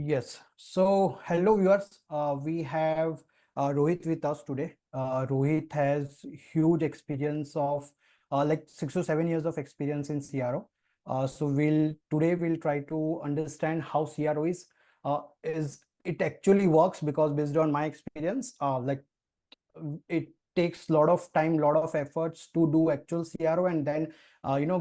Yes. So, hello viewers. We have Rohit with us today. Rohit has huge experience of like 6 to 7 years of experience in CRO. So we'll try to understand how CRO is it actually works, because based on my experience, it takes a lot of time, lot of efforts to do actual CRO, and then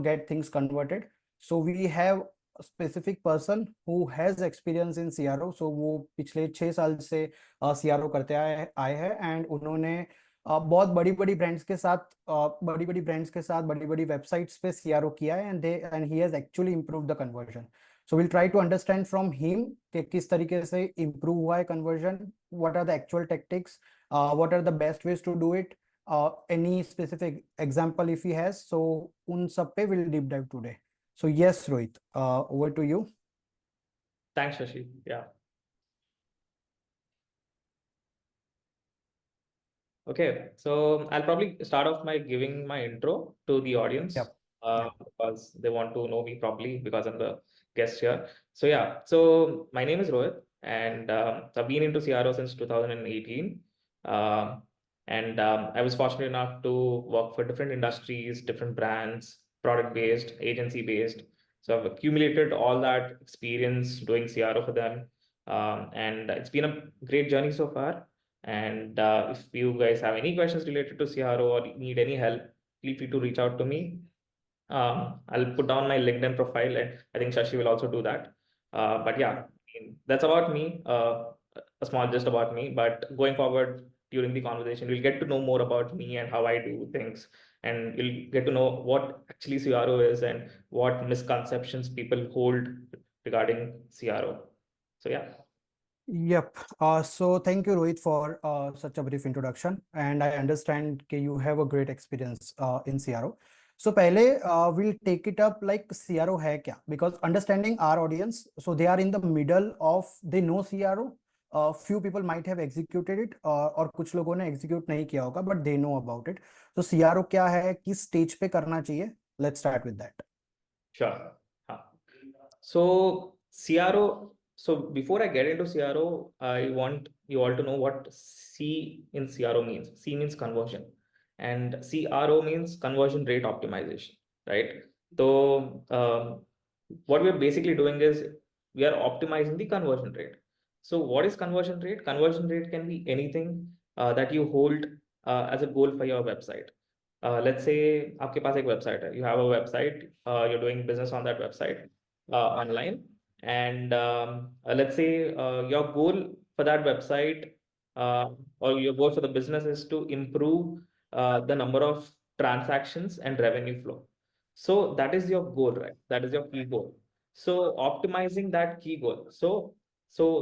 get things converted. So we have a specific person who has experience in CRO. So वो पिछले 6 साल से CRO करते आए हैं, and उन्होंने बहुत बड़ी बड़ी ब्रांड्स के साथ बड़ी बड़ी वेबसाइट्स पे CRO किया है, and he has actually improve the conversion. So will try to understand from him कि किस तरीके से इम्प्रूव हुआ है conversion, what are the actual tactics, what are the best ways to do it, any specific example if he has. So un sab pe we'll deep dive today. So yes, Rohit, over to you. Thanks, Shashi. Yeah. Okay, so I'll probably start off by giving my intro to the audience. Yep. Because they want to know me properly because I'm the guest here. So yeah, so my name is Rohit, and I've been into CRO since 2018. And I was fortunate enough to work for different industries, different brands, product-based, agency-based. So I've accumulated all that experience doing CRO for them. And it's been a great journey so far. And if you guys have any questions related to CRO or need any help, feel free to reach out to me. I'll put down my LinkedIn profile, and I think Shashi will also do that. But yeah, that's about me, a small gist about me. But going forward during the conversation, we'll get to know more about me and how I do things. And you'll get to know what actually CRO is and what misconceptions people hold regarding CRO. So yeah. Yep. So thank you, Rohit, for such a brief introduction. And I understand that you have a great experience in CRO. So पहले we'll take it up like CRO है क्या? Because understanding our audience, so they are in the middle of, they know CRO. Few people might have executed it, और कुछ लोगों ने execute नहीं किया होगा, but they know about it. So CRO क्या है, किस stage पे करना चाहिए? Let's start with that. Sure. So CRO. So before I get into CRO, I want you all to know what C in CRO means. C means conversion, and CRO means conversion rate optimization, right? So what we're basically doing is we are optimizing the conversion rate. So what is conversion rate? Conversion rate can be anything that you hold as a goal for your website. Let's say आपके पास एक website है. You have a website. You're doing business on that website online, and let's say your goal for that website or your goal for the business is to improve the number of transactions and revenue flow. So that is your goal, right? That is your key goal. So optimizing that key goal. So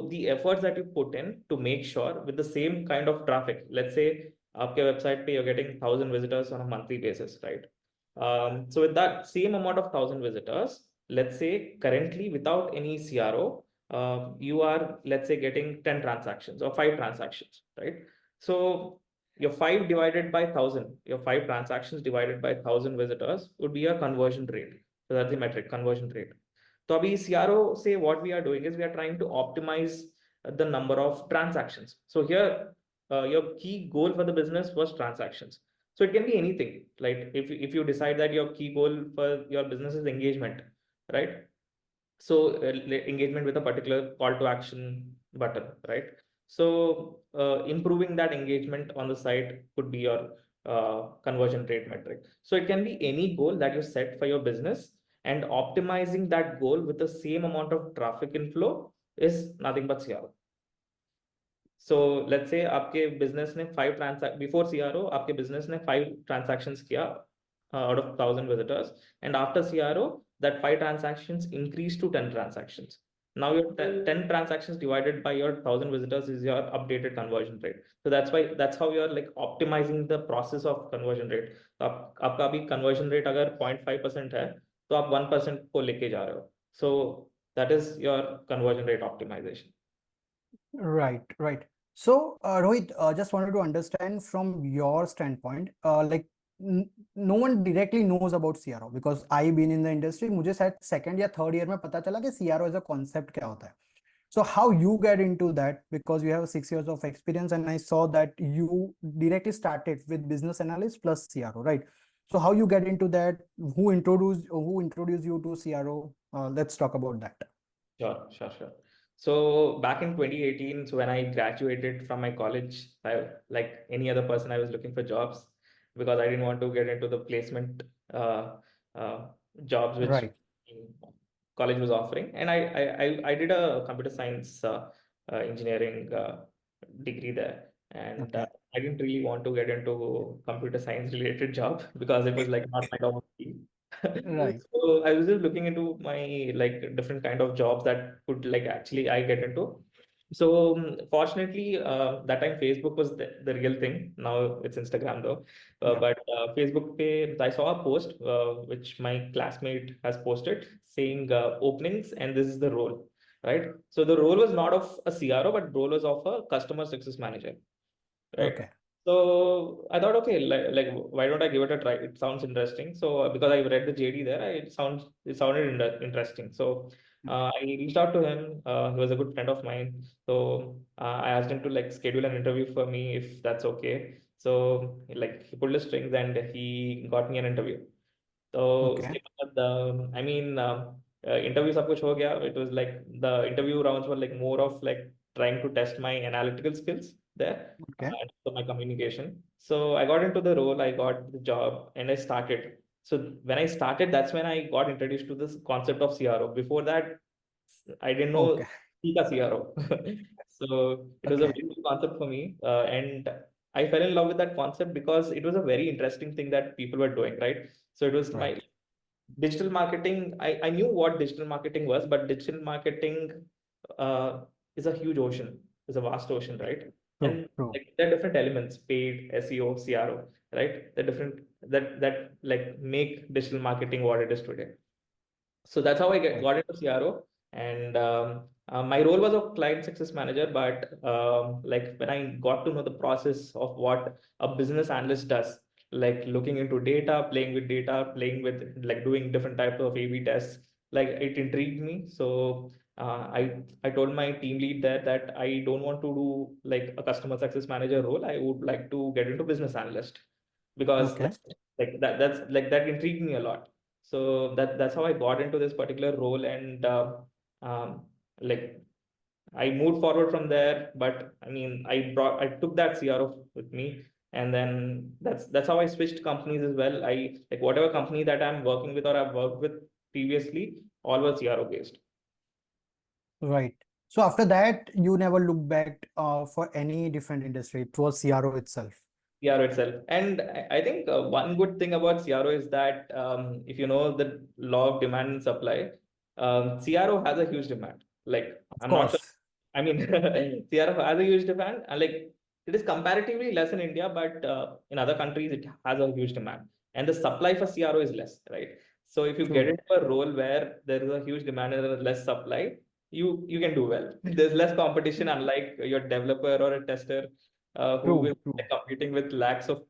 the efforts that you put in to make sure with the same kind of traffic, let's say आपके website पे you're getting 1,000 visitors on a monthly basis, right? So with that same amount of 1,000 visitors, let's say currently without any CRO, you are, let's say, getting 10 transactions or 5 transactions, right? So your 5 divided by 1,000, your 5 transactions divided by 1,000 visitors would be your conversion rate. So that's the metric, conversion rate. So abhi CRO say what we are doing is we are trying to optimize the number of transactions. So here, your key goal for the business was transactions. So it can be anything. Like if you decide that your key goal for your business is engagement, right? So engagement with a particular call to action button, right? So improving that engagement on the site could be your conversion rate metric. So it can be any goal that you set for your business, and optimizing that goal with the same amount of traffic inflow is nothing but CRO. So let's say आपके business ने 5 transact before CRO आपके business ने 5 transactions किया out of 1,000 visitors, and after CRO that 5 transactions increased to 10 transactions. Now your 10 transactions divided by your 1,000 visitors is your updated conversion rate. So that's how you're like optimizing the process of conversion rate. आपका अभी conversion rate अगर 0.5% है तो आप 1% को लेके जा रहे हो. So that is your conversion rate optimization. Right. So, Rohit, just wanted to understand from your standpoint, like no one directly knows about CRO, because I've been in the industry. मुझे शायद second या third year में पता चला कि CRO as a concept क्या होता है. So how you get into that, because you have 6 years of experience, and I saw that you directly started with business analyst plus CRO, right? So how you get into that? Who introduced you to CRO? Let's talk about that. Sure, sure, sure. So back in 2018, so when I graduated from my college, like any other person, I was looking for jobs because I didn't want to get into the placement uh, uh, jobs which Right. college was offering. And I did a computer science engineering degree there. And Okay. I didn't really want to get into computer science related job because it was like not my cup of tea. Right. So I was just looking into my like different kind of jobs that could like actually I get into. So fortunately, that time Facebook was the real thing. Now it's Instagram though. Yeah. But Facebook page, I saw a post which my classmate has posted saying openings and this is the role, right? So the role was not of a CRO, but role was of a customer success manager, right? Okay. So I thought, okay, like why don't I give it a try? It sounds interesting. So because I read the JD there, it sounded interesting. So I reached out to him. He was a good friend of mine. So I asked him to like schedule an interview for me if that's okay. So like he pulled the strings and he got me an interview. तो Okay. उसके बाद I mean interview सब कुछ हो गया. It was like the interview rounds were like more of like trying to test my analytical skills there Okay. and so my communication. So I got into the role, I got the job, and I started. So when I started, that's when I got introduced to this concept of CRO. Before that, I didn't know Okay. Tika CRO. So it was a Okay. very new concept for me, and I fell in love with that concept because it was a very interesting thing that people were doing, right? So it was my Right. digital marketing. I knew what digital marketing was, but digital marketing uh, is a huge ocean, is a vast ocean, right? True. And True. like there are different elements, paid, SEO, CRO, right? The different that like make digital marketing what it is today. So that's how I Right. got into CRO. And my role was a client success manager. But like when I got to know the process of what a business analyst does, like looking into data, playing with like doing different types of A/B tests, like it intrigued me. So I told my team lead there that I don't want to do like a customer success manager role. I would like to get into business analyst because Okay. that's like that intrigued me a lot. So that's how I got into this particular role. And um, like I moved forward from there. But I mean, I took that CRO with me, and then that's how I switched companies as well. I like whatever company that I'm working with or I've worked with previously, all were CRO based. Right. So after that, you never look back for any different industry. It was CRO itself. CRO itself. And I think one good thing about CRO is that if you know the law of demand and supply, CRO has a huge demand. Like, Of I'm not sure. course. I mean, CRO has a huge demand, and like it is comparatively less in India, but in other countries it has a huge demand, and the supply for CRO is less, right? So if you get True. into a role where there is a huge demand and there is less supply, you can do well. There's less competition, unlike your developer or a tester who True. will be True. competing with lakhs of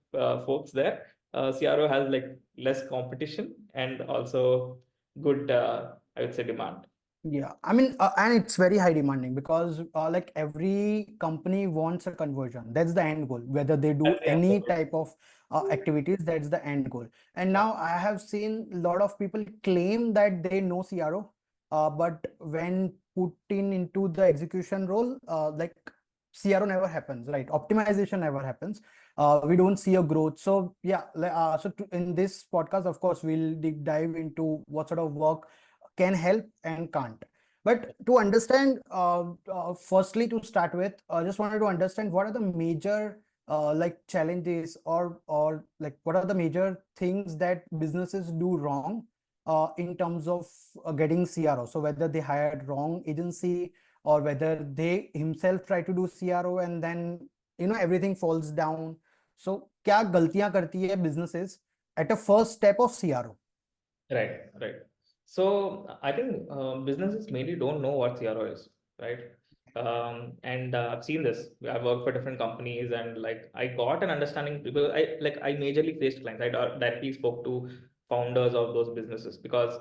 folks there. CRO has like less competition and also good, I would say, demand. Yeah, I mean, and it's very high demanding because like every company wants a conversion. That's the end goal. Whether they do That's the any answer. type of activities, that's the end goal. And Yeah. now I have seen a lot of people claim that they know CRO, but when put into the execution role, like CRO never happens, right? Optimization never happens. We don't see a growth. So yeah, in this podcast, of course, we'll deep dive into what sort of work can help and can't. But to understand, firstly, to start with, I just wanted to understand what are the major like challenges, or like what are the major things that businesses do wrong in terms of getting CRO. So whether they hired wrong agency, or whether they himself try to do CRO and then everything falls down. So क्या गलतियां करती है businesses at a first step of CRO? Right, right. So I think businesses mainly don't know what CRO is, right? And I've seen this. I've worked for different companies, and like I got an understanding because I majorly faced clients. I directly spoke to founders of those businesses because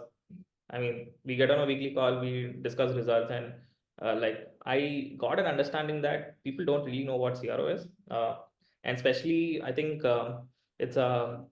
I mean we get on a weekly call, we discuss results, and like I got an understanding that people don't really know what CRO is, and especially I think it's a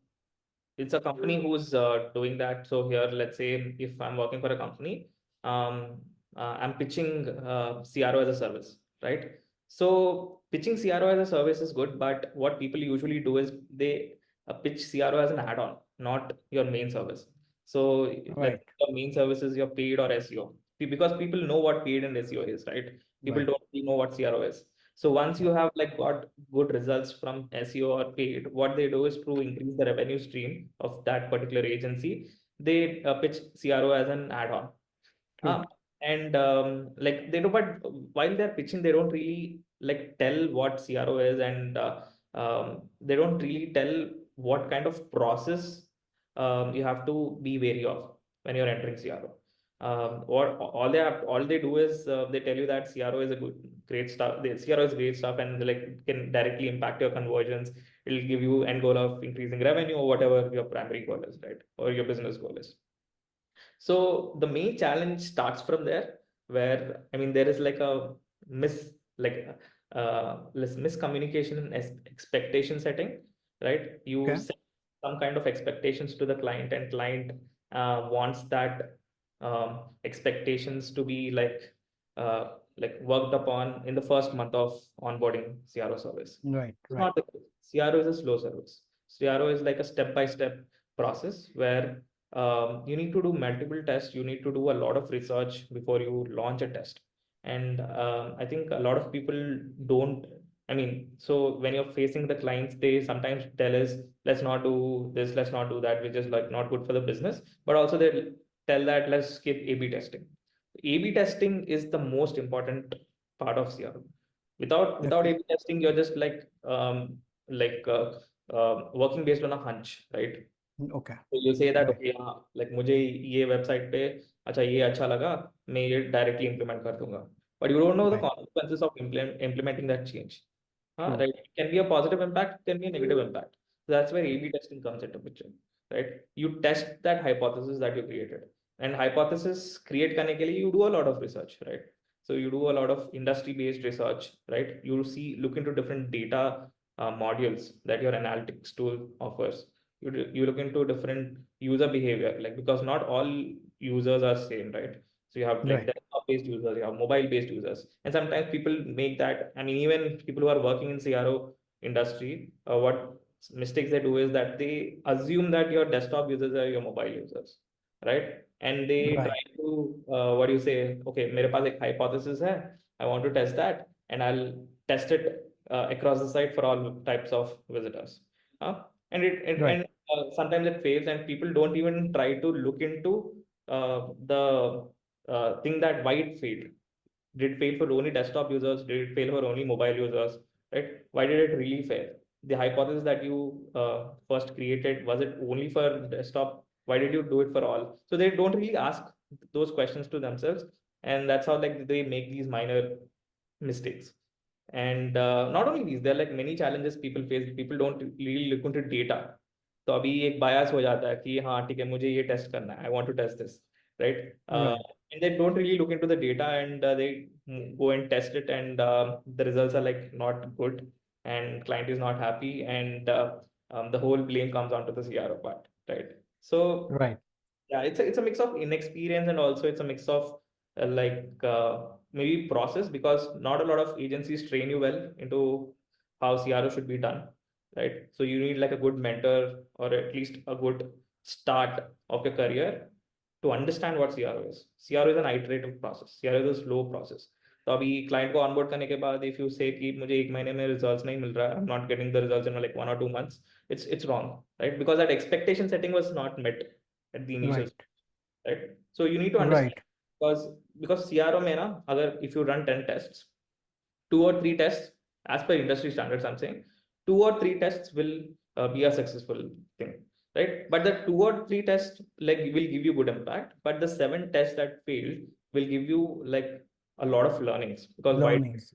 it's a company who's doing that. So here, let's say if I'm working for a company, um, I'm pitching CRO as a service, right? So pitching CRO as a service is good, but what people usually do is they pitch CRO as an add-on, not your main service. So let's Right. say your main service is your paid or SEO, because people know what paid and SEO is, right? People Right. don't really know what CRO is. So once you Right. have like got good results from SEO or paid, what they do is to increase the revenue stream of that particular agency, they pitch CRO as an add-on. True. And like they do, but while they're pitching, they don't really like tell what CRO is, and they don't really tell what kind of process you have to be wary of when you're entering CRO. Or all they do is they tell you that CRO is a great stuff. The CRO is great stuff, and like can directly impact your conversions. It'll give you end goal of increasing revenue or whatever your primary goal is, right? Or your business goal is. So the main challenge starts from there, where I mean there is like a mis like less miscommunication and expectation setting, right? You Okay. set some kind of expectations to the client, and client wants that expectations to be like worked upon in the first month of onboarding CRO service. Right. It's Right. not the case. CRO is a slow service. CRO is like a step-by-step process where you need to do multiple tests. You need to do a lot of research before you launch a test. And I think a lot of people don't. I mean, so when you're facing the clients, they sometimes tell us, let's not do this, let's not do that, which is like not good for the business. But also they tell that let's skip A/B testing. A/B testing is the most important part of CRO. Without Okay. A/B testing, you're just like working based on a hunch, right? Okay. तो you say that Right. okay हाँ like मुझे ये website पे अच्छा ये अच्छा लगा मैं ये डायरेक्टली इम्प्लीमेंट कर दूंगा but you don't know the Right. consequences of implementing that change. True. Right? It can be a positive impact, it can be a negative impact. So that's where A/B testing comes into picture, right? You test that hypothesis that you created, and hypothesis create करने के लिए you do a lot of research, right? So you do a lot of industry-based research, right? You look into different data modules that your analytics tool offers. You look into different user behavior, like because not all users are same, right? So you have like Right. desktop-based users, you have mobile-based users, and sometimes people make that. I mean, even people who are working in CRO industry, what mistakes they do is that they assume that your desktop users are your mobile users, right? And they try Right. to what do you say? Okay, मेरे पास एक hypothesis है, I want to test that, and I'll test it across the site for all types of visitors. And Right. sometimes it fails, and people don't even try to look into the thing that why it failed. Did it fail for only desktop users? Did it fail for only mobile users? Right? Why did it really fail? The hypothesis that you first created, was it only for desktop? Why did you do it for all? So they don't really ask those questions to themselves, and that's how like they make these minor mistakes. And not only these, there are like many challenges people face. People don't really look into data. तो अभी एक bias हो जाता है कि हाँ ठीक है मुझे ये टेस्ट करना है, I want to test this, right? Right. And they don't really look into the data, and they go and test it, and the results are like not good, and client is not happy, and the whole blame comes onto the CRO part, right? So Right. yeah, it's a mix of inexperience, and also it's a mix of maybe process, because not a lot of agencies train you well into how CRO should be done, right? So you need like a good mentor, or at least a good start of your career to understand what CRO is. CRO is an iterative process. CRO is a slow process. तो अभी client को onboard करने के बाद if you से कि मुझे एक महीने में रिजल्ट्स नहीं मिल रहा है, I am not getting the results in like 1 or 2 months, it's wrong, right? Because that expectation setting was not met at the initial, Right. right? So you need to understand, Right. because CRO में ना अगर if you run 10 tests, 2 or 3 tests, as per industry standards I'm saying, 2 or 3 tests will be a successful thing, right? But the 2 or 3 tests like will give you good impact, but the 7 tests that failed will give you like a lot of learnings. Because why? Learnings.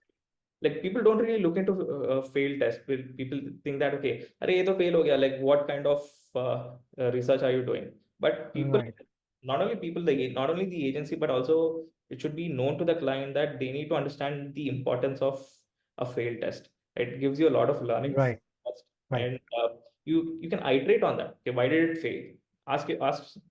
Like people don't really look into failed tests. People think that okay, अरे ये तो fail हो गया, like what kind of research are you doing? But people Right. not only people, not only the agency, but also it should be known to the client that they need to understand the importance of a failed test. It gives you a lot of learning Right. first, Right. and you can iterate on that. Okay, why did it fail? Ask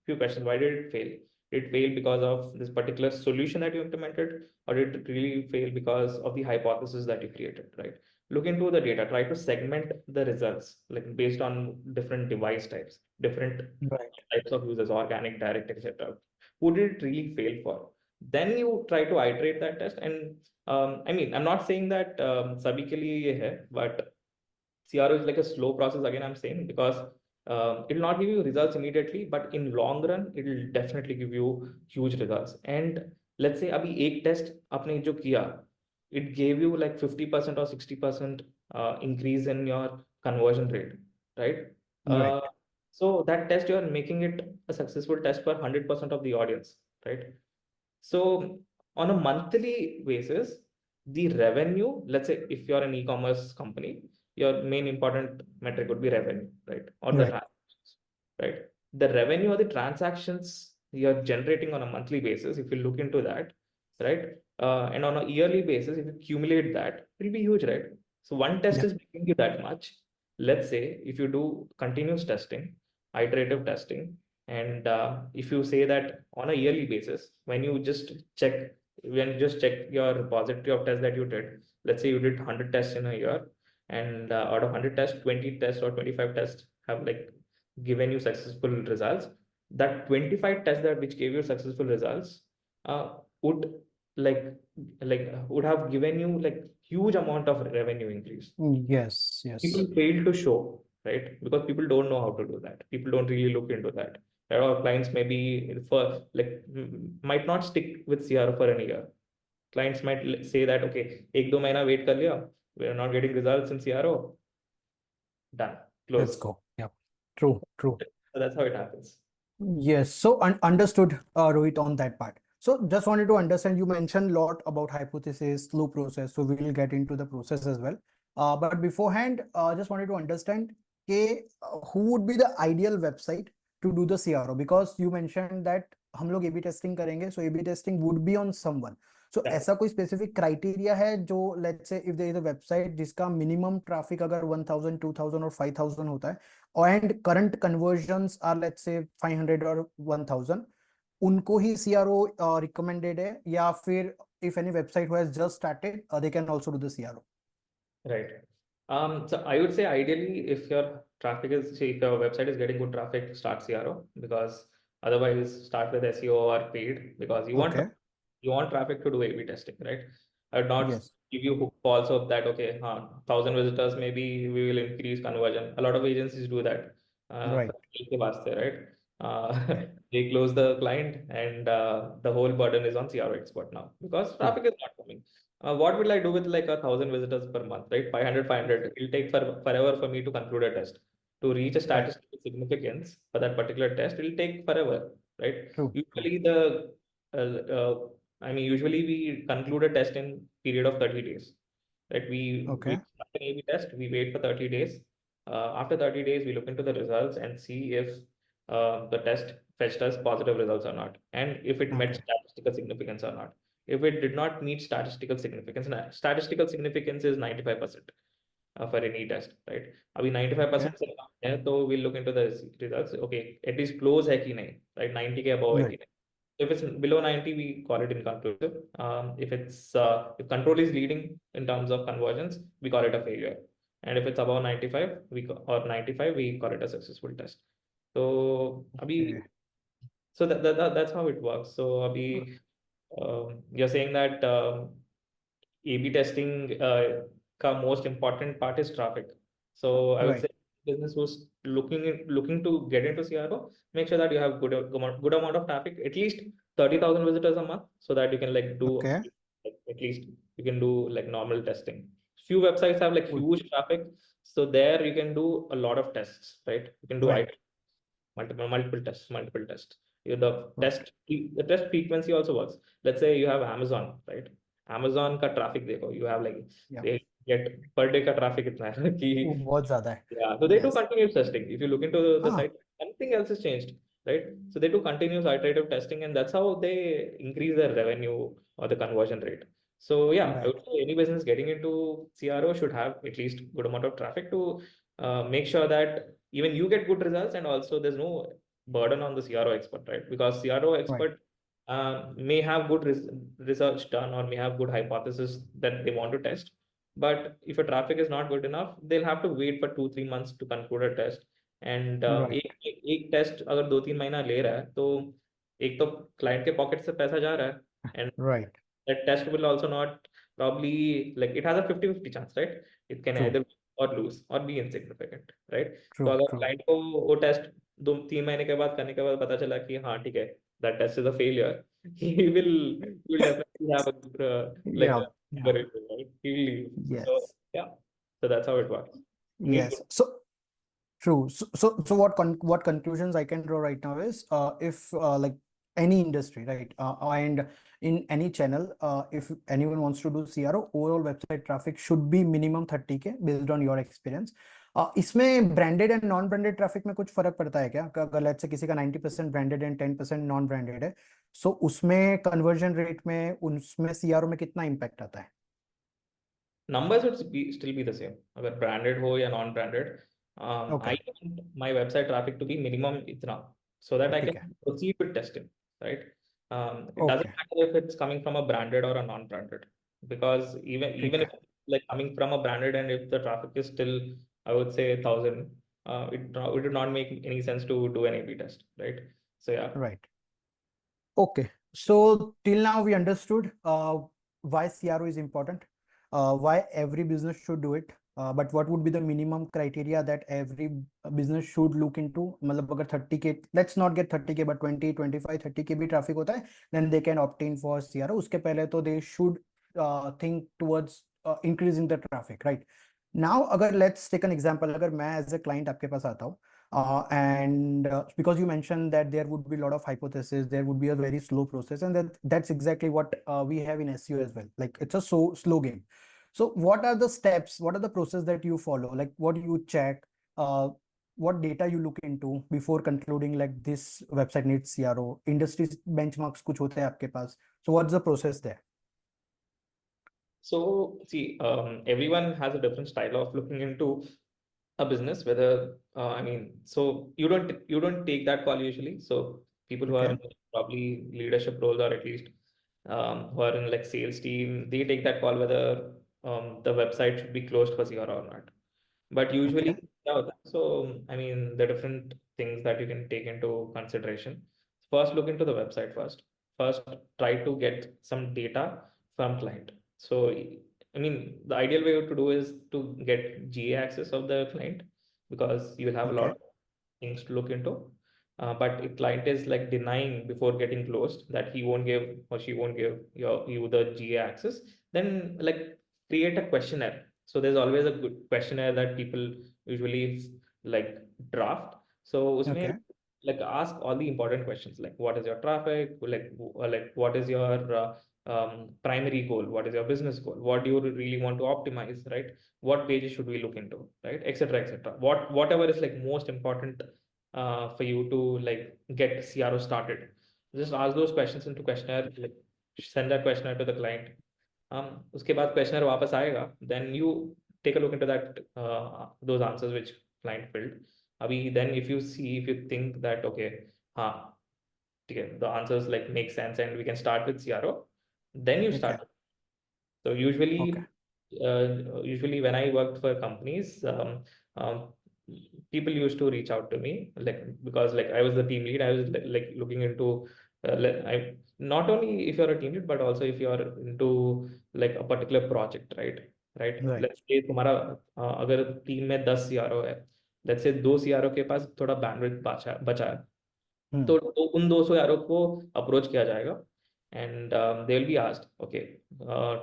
few questions. Why did it fail? Did it fail because of this particular solution that you implemented, or did it really fail because of the hypothesis that you created? Right. Look into the data. Try to segment the results like based on different device types, different Right. types of users, organic, direct, etc. Who did it really fail for? Then you try to iterate that test. And I mean, I'm not saying that sabhi ke liye ye hai, but CRO is like a slow process again, I'm saying, because it will not give you results immediately, but in long run, it will definitely give you huge results. And let's say अभी एक test आपने जो किया, it gave you like 50% or 60% increase in your conversion rate, right? Right. Uh, so that test, you are making it a successful test for 100% of the audience, right? So on a monthly basis, the revenue, let's say if you're an e-commerce company, your main important metric would be revenue, right? Or the Right. transactions, right? The revenue or the transactions you're generating on a monthly basis, if you look into that, right? And on a yearly basis, if you accumulate that, it will be huge, right? So one test Yep. is making you that much. Let's say if you do continuous testing, iterative testing, and if you say that on a yearly basis, when you just check your repository of tests that you did, let's say you did 100 tests in a year, and out of 100 tests, 20 tests or 25 tests have like given you successful results. That 25 tests that which gave you successful results would like would have given you like huge amount of revenue increase. Yes. People Yes. fail to show, right? Because people don't know how to do that. People don't really look into that. Our clients maybe for like might not stick with CRO for an year. Clients might say that okay, एक दो महीना wait कर लिया, we are not getting results in CRO, done, Let's close. go. Yep. True. True. So that's how it happens. Yes, so understood, Rohit, on that part. So just wanted to understand, you mentioned a lot about hypothesis, slow process, so we will get into the process as well. But beforehand, just wanted to understand, who would be the ideal website to do the CRO? Because you mentioned that हम लोग A/B testing करेंगे, so A/B testing would be on someone. So Yeah, ऐसा कोई specific criteria है जो let's say if there is a website जिसका minimum traffic अगर 1000, 2000 और 5000 होता है, and current conversions are let's say 500 or 1000, उनको ही CRO recommended है, या फिर if any website who has just started, they can also do the CRO. right. So I would say ideally, if your traffic is, say, if your website is getting good traffic, start CRO, because otherwise start with SEO or paid, because Okay. you want traffic to do A/B testing, right? I would not Yes. give you hook false hope that okay, 1,000 visitors, maybe we will increase conversion. A lot of agencies do that. Right. के वास्ते, right? They close the client, and the whole burden is on CRO expert now because True. traffic is not coming. What will I do with like 1,000 visitors per month, right? 500, 500. It'll take forever for me to conclude a test. To reach a Right. statistical significance for that particular test, it'll take forever, right? True. True. Usually usually we conclude a test in period of 30 days, right? We Okay. start an A/B test, we wait for 30 days. After 30 days, we look into the results and see if the test fetched us positive results or not, and if it met Okay. statistical significance or not. If it did not meet statistical significance, and statistical significance is 95% for any test, right? अभी Okay. 95% से कम है तो we'll look into the results. Okay, at least close है कि नहीं, right? 90 के above है Right. कि नहीं. If it's below 90, we call it inconclusive. If control is leading in terms of conversions, we call it a failure. And if it's above 95, or 95, we call it a successful test. So abhi, Okay. that's how it works. So abhi, you're saying that A/B testing ka most important part is traffic. So I would Right. say business who's looking to get into CRO, make sure that you have good amount of traffic, at least 30,000 visitors a month, so that you can like do Okay. at least you can do like normal testing. Few websites have like Cool. huge traffic, so there you can do a lot of tests, right? You can do Right. multiple tests. The Right. the test frequency also works. Let's say you have Amazon, right? Amazon का traffic देखो, you have like Yeah. they get per day का traffic इतना है कि वो बहुत ज्यादा है. yeah, so they do Yes. continuous testing. If you look into the हाँ. site, nothing else has changed. right? So they do continuous iterative testing, and that's how they increase their revenue or the conversion rate. So yeah, I Right. would say any business getting into CRO should have at least good amount of traffic to make sure that even you get good results, and also there's no burden on the CRO expert, right? Because CRO Right. expert may have good research done or may have good hypothesis that they want to test, but if your traffic is not good enough, they'll have to wait for 2-3 months to conclude a test. And Right. एक test अगर 2-3 महीना ले रहा है तो एक तो client के पॉकेट से पैसा जा रहा है, and Right. that test will also not probably, like, it has a 50-50 chance, right? It can True. either win or lose or be insignificant, right? तो True. अगर True. क्लाइंट को वो टेस्ट 2-3 महीने के बाद करने के बाद पता चला कि हाँ ठीक है, that test is a failure, he will definitely have a good, like Yeah. a Yeah. good issue, right? He will leave. So Yes. yeah, so that's how it works. You need Yes. good. So true. So what conclusions I can draw right now is if like any industry, right? And in any channel, if anyone wants to do CRO, overall website traffic should be minimum 30K based on your experience. इसमें branded and non branded traffic में कुछ फर्क पड़ता है क्या? अगर let's say किसी का 90% ब्रांडेड एंड 10% नॉन ब्रांडेड है, सो उसमें कन्वर्जन रेट में उसमें CRO में कितना इम्पैक्ट आता है? Numbers would still be the same, अगर branded हो या non branded. Okay. I want my website traffic to be minimum इतना, so that I ठीक can है. proceed with testing, right? It doesn't okay. matter if it's coming from a branded or a non branded, because ठीक even है. if it's like coming from a branded, and if the traffic is still, I would say 1,000, it would not make any sense to do an A/B test, right? So yeah. Right. Okay, so till now we understood why CRO is important, why every business should do it, but what would be the minimum criteria that every business should look into? मतलब अगर 30K, let's not get 30K, but 20, 25, 30K भी traffic होता है, then they can obtain for CRO. उसके पहले तो they should think towards increasing the traffic, right? Now अगर let's take an example, अगर मैं as a client आपके पास आता हूँ, and because you mentioned that there would be a lot of hypotheses, there would be a very slow process, and that's exactly what we have in SEO as well. Like it's a so slow game. So what are the steps? What are the process that you follow? Like what do you check? What data you look into before concluding like this website needs CRO? Industry benchmarks कुछ होते हैं आपके पास? So what's the process there? So see, everyone has a different style of looking into a business. Whether I mean, so you don't take that call usually. So people who are Okay. in probably leadership roles, or at least who are in like sales team, they take that call whether the website should be closed for CR or not. But Okay. usually, yeah, so I mean, the different things that you can take into consideration. First, look into the website first. First, try to get some data from client. So, I mean, the ideal way to do is to get GA access of the client, because you will have a lot Okay. of things to look into. But if client is like denying before getting closed that he won't give or she won't give you the GA access, then like create a questionnaire. So there's always a good questionnaire that people usually like draft. So usme Okay. like ask all the important questions, like what is your traffic, like what is your primary goal, what is your business goal, what do you really want to optimize, right? What pages should we look into, right? Etc. etc. Whatever is like most important for you to like get CRO started. Just ask those questions into questionnaire, like send that questionnaire to the client. उसके बाद questionnaire वापस आएगा, then you take a look into that those answers which client filled. अभी then if you see, if you think that okay, हाँ ठीक है, the answers like make sense and we can start with CRO, then you Okay. start. So Okay. usually when I worked for companies, um, people used to reach out to me, like, because like I was the team lead, I was like looking into I not only if you're a team lead, but also if you're into like a particular project, right? Right. Right. Let's say तुम्हारा अगर team में 10 CRO है, let's say 2 CRO के पास थोड़ा bandwidth बचा बचा है, Hmm. तो उन 200 यारों को अप्रोच किया जाएगा, and they will be asked, okay,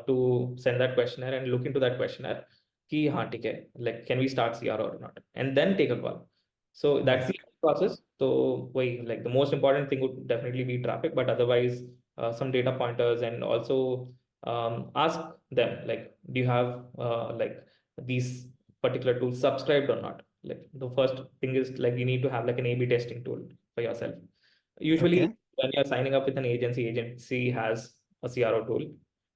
to send that questionnaire and look into that questionnaire कि हाँ ठीक है, like can we start CR or not, and then take a call. So that's the Right. process. So वही, like the most important thing would definitely be traffic, but otherwise some data pointers, and also ask them like, do you have like these particular tools subscribed or not? Like the first thing is like you need to have like an A/B testing tool for yourself. Usually, Okay. when you're signing up with an agency, agency has a CRO tool.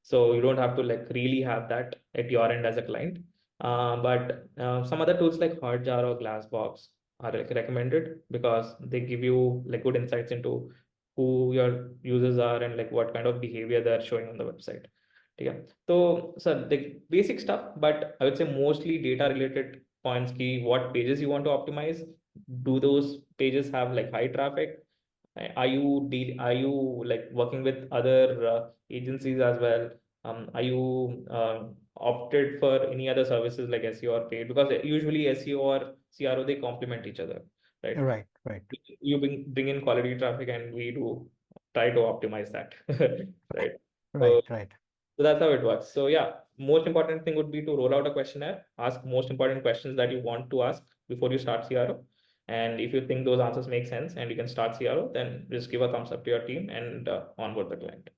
So you don't have to like really have that at your end as a client. But some other tools like Hotjar or Glassbox are like recommended because they give you like good insights into who your users are and like what kind of behavior they're showing on the website. Yeah. So the basic stuff, but I would say mostly data related points key, what pages you want to optimize. Do those pages have like high traffic? Are you like working with other agencies as well? Are you opted for any other services like SEO or paid? Because usually SEO or CRO they complement each other, right? Right. Right. You bring in quality traffic and we do try to optimize that, right? So Right. Right. so that's how it works. So yeah, most important thing would be to roll out a questionnaire, ask most important questions that you want to ask before you start CRO. And if you think those answers make sense and you can start CRO, then just give a thumbs up to your team and onboard the client.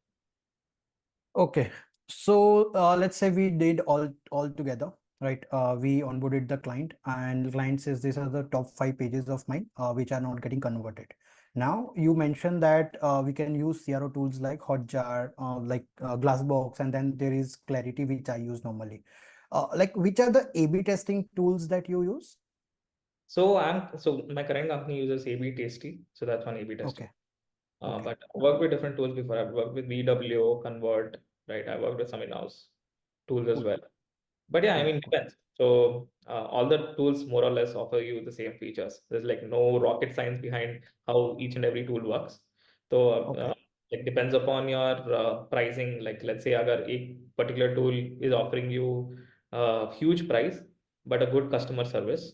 Okay. So let's say we did all together, right? We onboarded the client, and the client says these are the top 5 pages of mine, which are not getting converted. Now you mentioned that we can use CRO tools like Hotjar, like Glassbox, and then there is Clarity, which I use normally. Like, which are the A/B testing tools that you use? So my current company uses A/B Tasty, so that's one A/B testing. Okay. Okay. But I worked with different tools before. I've worked with VWO, Convert, right? I worked with some in-house tools as Cool. well. But yeah, I Cool. mean, Cool. depends. So all the tools more or less offer you the same features. There's like no rocket science behind how each and every tool works. So Okay. it depends upon your pricing. Like let's say agar a particular tool is offering you a huge price but a good customer service,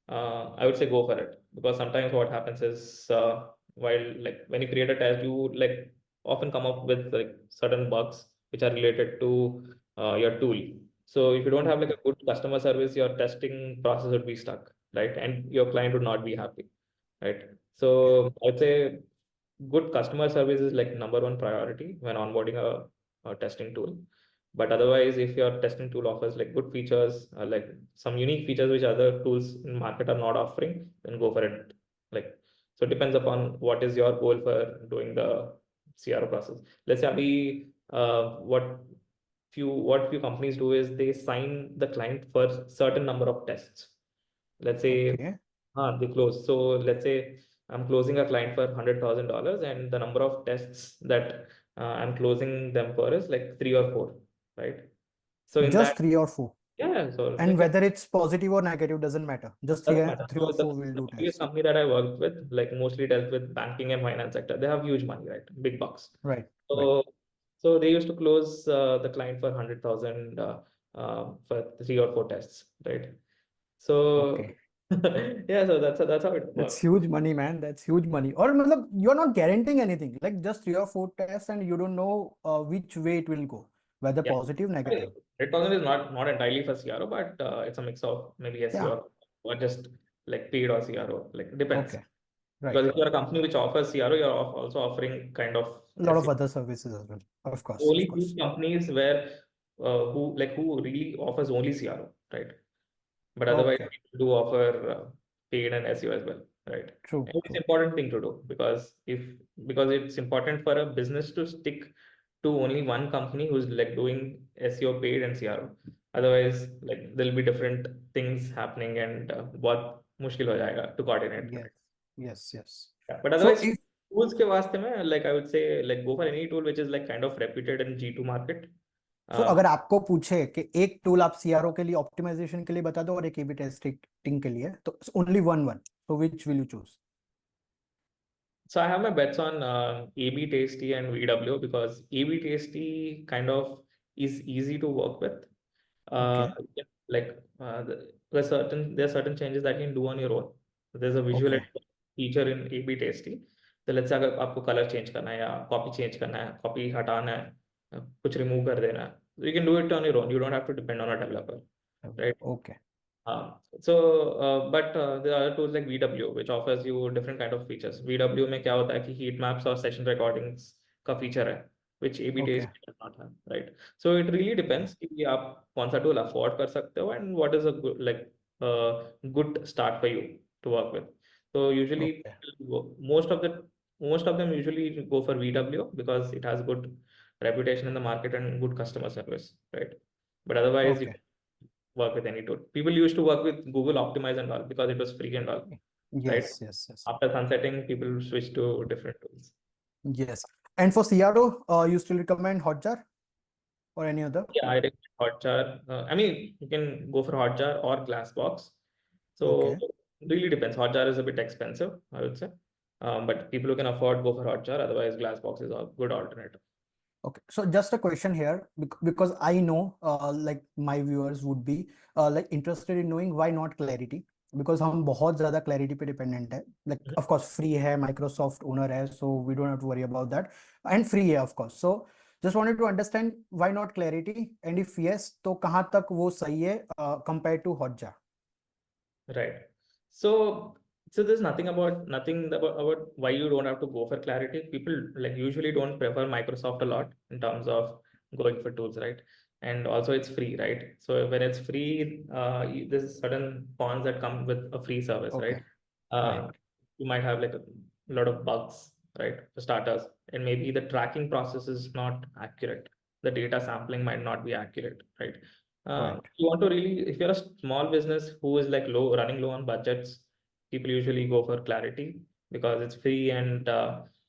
I would say go for it, because sometimes what happens is while like when you create a test, you like often come up with like certain bugs which are related to your tool. So if you don't have like Okay. a good customer service, your testing process would be stuck, right? And your client would not be happy, right? Okay. So I'd say good customer service is like number one priority when onboarding a testing tool. But otherwise, if your testing tool offers like good features, like some unique features which other tools in market are not offering, then go for it. Like, so it depends upon what is your goal for doing the CRO process. Let's say we what few companies do is they sign the client for certain number of tests. Let's say Okay. they close. So let's say I'm closing a client for $100,000, and the number of tests that I'm closing them for is like 3 or 4, right? So in that, Just 3 or 4. yeah, so And like yeah, whether it's positive or negative doesn't matter. Just three, doesn't matter. three or So four will the do previous test. company that I worked with, like mostly dealt with banking and finance sector. They have huge money, right? Big bucks. Right, right. So so they used to close the client for 100,000 for 3 or 4 tests, right? So Okay. yeah, so that's how it That's works. huge money, man. That's huge money. Or matlab, you're not guaranteeing anything. Like just 3 or 4 tests, and you don't know which way it will go, whether Yeah. positive, I mean, negative. 100,000 is not entirely for CRO, but it's a mix of maybe Yeah. SEO or just like paid or CRO. Like it depends. Okay. Right. Because if you're a company which offers CRO, you're also offering kind of A lot of SEO. other services as well. Of course. Of Only few course. companies where who really offers only CRO, right? But otherwise, Okay. people do offer paid and SEO as well, right? True. And it's True. important thing to do, because it's important for a business to stick to only one company who's like doing SEO paid and CRO. Otherwise, like there'll be different things happening and what मुश्किल हो जाएगा to coordinate. Yes. Yes. Yes. Yeah. But So otherwise, if tools के वास्ते में like I would say like go for any tool which is like kind of reputed in G2 market. So Uh, अगर आपको पूछे कि एक tool आप CRO के लिए ऑप्टिमाइजेशन के लिए बता दो और एक एबी टेस्टिंग के लिए, तो only one so which will you choose? So I have my bets on AB Tasty and VW, because AB Tasty kind of is easy to work with. Uh, okay. yeah, like there are certain changes that you can do on your own. There's a visual okay. editor feature in AB Tasty. तो let's say अगर आपको colour change करना है या copy change करना है, copy हटाना है, कुछ रिमूव कर देना है, you can do it on your own. You don't have to depend on a developer, right? Okay. But there are other tools like VW, which offers you different kind of features. VW में क्या होता है कि heat maps और session recordings का feature है, which AB okay. Test does not have, right? So it really okay. depends कि आप कौन सा tool afford कर सकते हो and what is a good start for you to work with. So usually okay. most of the most of them usually go for VW because it has good reputation in the market and good customer service, right? But otherwise, you Okay. can work with any tool. People used to work with Google Optimize and all because it was free and all, right? Yes, yes, yes. After sunsetting, people switch to different tools. Yes. And for CRO, you still recommend Hotjar or any other? Yeah, I recommend Hotjar. I mean, you can go for Hotjar or Glassbox. So Okay. really depends. Hotjar is a bit expensive, I would say. But people who can afford go for Hotjar. Otherwise, Glassbox is a good alternative. Okay, so just a question here because I know like my viewers would be like interested in knowing why not clarity, because हम बहुत ज़्यादा clarity पे dependent है, like Mhm. of course free है, Microsoft owner है, so we don't have to worry about that, and free है of course, so just wanted to understand why not clarity, and if yes तो कहाँ तक वो सही है compared to Hotjar. Right. So, so there's nothing about why you don't have to go for clarity. People like usually don't prefer Microsoft a lot in terms of going for tools, right? And also it's free, right? So when it's free, there's certain cons that come with a free service, right? Okay, right, Uh, you might have like a lot of bugs, right? For starters, and maybe the tracking process is not accurate. The data sampling might not be accurate, right? right. You want to really, if you're a small business who is like running low on budgets, people usually go for clarity because it's free and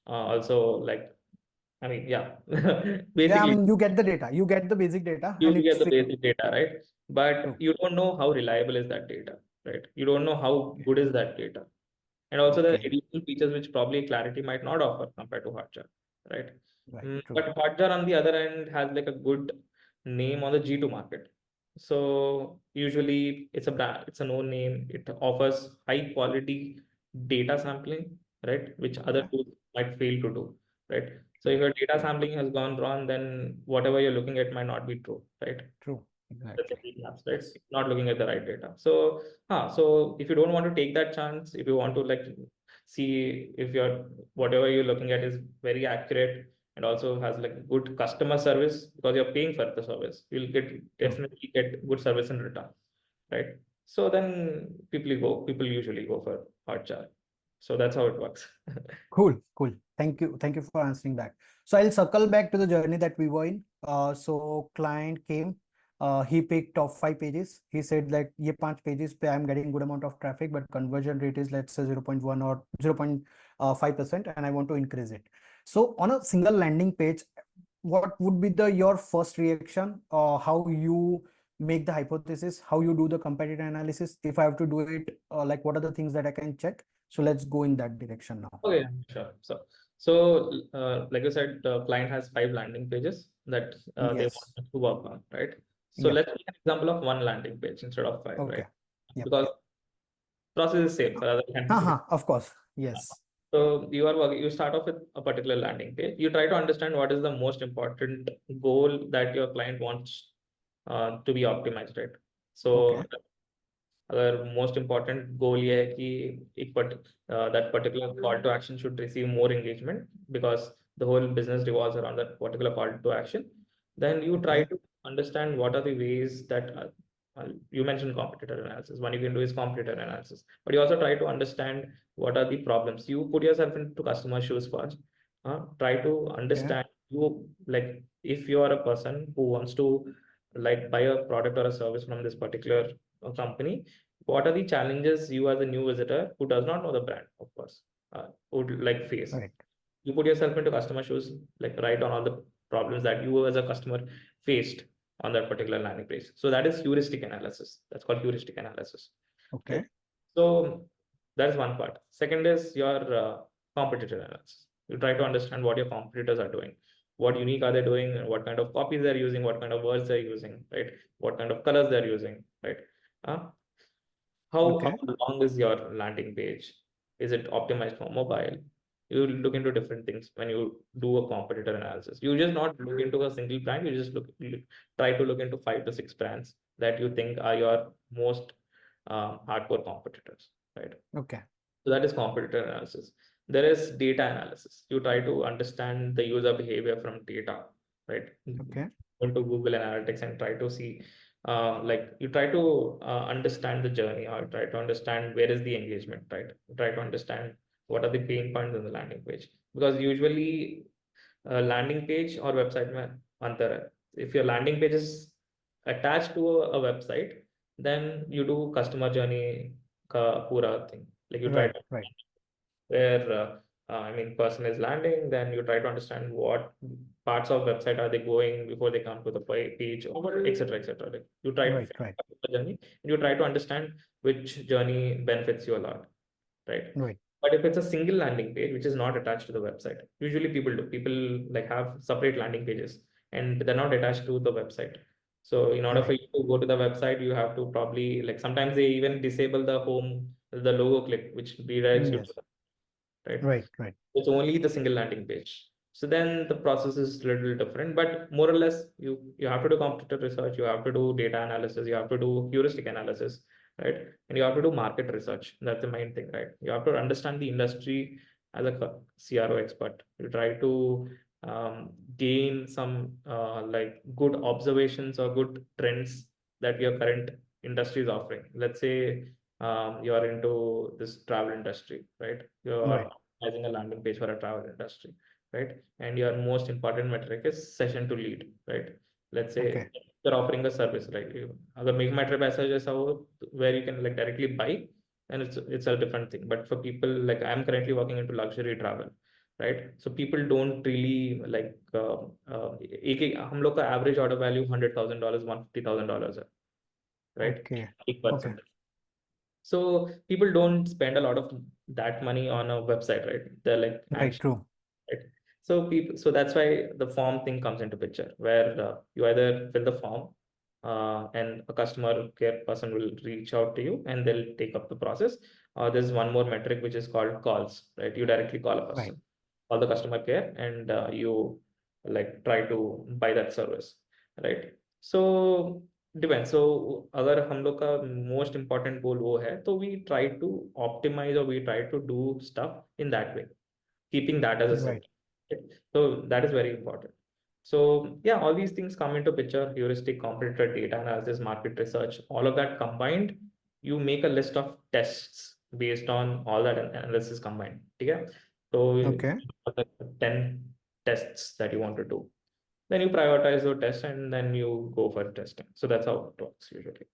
also like, I mean, yeah, Yeah, I basically mean you get the basic data, you and it's get the free. basic data, right? But True. you don't know how reliable is that data, right? You don't know how good is that data. And also the Okay, additional features which probably Clarity might not offer compared to Hotjar, right? right, true. But Hotjar on the other end has like a good name on the G2 market. So usually it's a brand, it's a known name. It offers high quality data sampling, right? Which other Okay, tools might fail to do, right? So true, if your data sampling has gone wrong, then whatever you're looking at might not be true, right? true, That's a exactly. big lapse, right? Not looking at the right data. So if you don't want to take that chance, if you want to like see if your whatever you're looking at is very accurate and also has like good customer service because you're paying for the service, you'll get True. definitely get good service in return, right? So then people usually go for Hotjar. So that's how it works. Cool, cool. Thank you for answering that. So I'll circle back to the journey that we were in. So client came, he picked top 5 pages. He said like ये 5 pages पे I'm getting good amount of traffic, but conversion rate is let's say 0.1 or 0.5%, and I want to increase it. So on a single landing page, what would be the your first reaction? How you make the hypothesis, how you do the competitive analysis? If I have to do it, like what are the things that I can check? So let's go in that direction now. Okay, sure. So, like I said, the client has 5 landing pages that they want Yes. us to work on, right? So Yep. let's take an example of one landing page instead of five, right? Okay. Yep. Because process is same for other landing pages. Of course. Yes. So you are working, you start off with a particular landing page. You try to understand what is the most important goal that your client wants to be optimized, right? Okay. So अगर most important goal ये है कि that particular call to action should receive more engagement because the whole business revolves around that particular call to action, then you try Okay. to understand what are the ways that you mentioned competitor analysis. One you can do is competitor analysis, but you also try to understand what are the problems. You put yourself into customer shoes first. Try to Okay. understand you like if you are a person who wants to like buy a product or a service from this particular company, what are the challenges you as a new visitor who does not know the brand, of course, would like face? Right. You put yourself into customer shoes, like write on all the problems that you as a customer faced on that particular landing page. So that is heuristic analysis. That's called heuristic analysis, right? Okay. So that is one part. Second is your competitor analysis. You try to understand what your competitors are doing, what unique are they doing, and what kind of copies they're using, what kind of words they're using, right? What kind of colors they're using, right? Uh, how Okay. long is your landing page? Is it optimized for mobile? You look into different things when you do a competitor analysis. You just not look into a single brand. You just try to look into 5 to 6 brands that you think are your most hardcore competitors, right? Okay. So that is competitor analysis. There is data analysis. You try to understand the user behavior from data, right? Okay. Go to Google Analytics and try to see, like you try to understand the journey, or try to understand where is the engagement, right? You try to understand what are the pain points in the landing page. because usually landing page or website में अंतर है. If your landing page is attached to a website, then you do customer journey का पूरा thing. Like you try Right, to right, where I mean person is landing, then you try to understand what parts of website are they going before they come to the page, or etc. etc. Like you try to right, figure right, out the journey, and you try to understand which journey benefits you a lot, right? right, But if it's a single landing page which is not attached to the website, usually people like have separate landing pages and they're not attached to the website. So in order for right. you to go to the website, you have to probably, like, sometimes they even disable the home, the logo click, which redirects you to Yes, right? right, right, It's only the single landing page. So then the process is a little different, but more or less you have to do competitor research, you have to do data analysis, you have to do heuristic analysis, right? And you have to do market research. That's the main thing, right? You have to understand the industry as a CRO expert. You try to gain some like good observations or good trends that your current industry is offering. Let's say you are into this travel industry, right? You're right. advertising a landing page for a travel industry, right? And your most important metric is session to lead, right? Let's say Okay, you're offering a service, right? अगर make माई trip ऐसा जैसा हो where you can like directly buy, and it's a different thing. But for people like I'm currently working into luxury travel, right? So people don't really like एक हम लोग का average order value $100,000 $150,000 है, right? okay, एक okay. person. So people don't spend a lot of that money on a website, right? They're like Right, anxious, true. right? So people, so that's why the form thing comes into picture, where you either fill the form, and a customer care person will reach out to you and they'll take up the process. There's one more metric which is called calls, right? You directly call a Right, person, call the customer care, and you like try to buy that service, right? So depend. So अगर हम लोग का most important गोल वो है तो we try to optimize और we try to do stuff in that way, keeping that as a right. center. So that is very important. So yeah, all these things come into picture: heuristic, competitor, data analysis, market research, all of that combined. You make a list of tests based on all that analysis combined. Okay, so Okay. 10 tests that you want to do, then you prioritize your tests and then you go for testing. So that's how it works usually.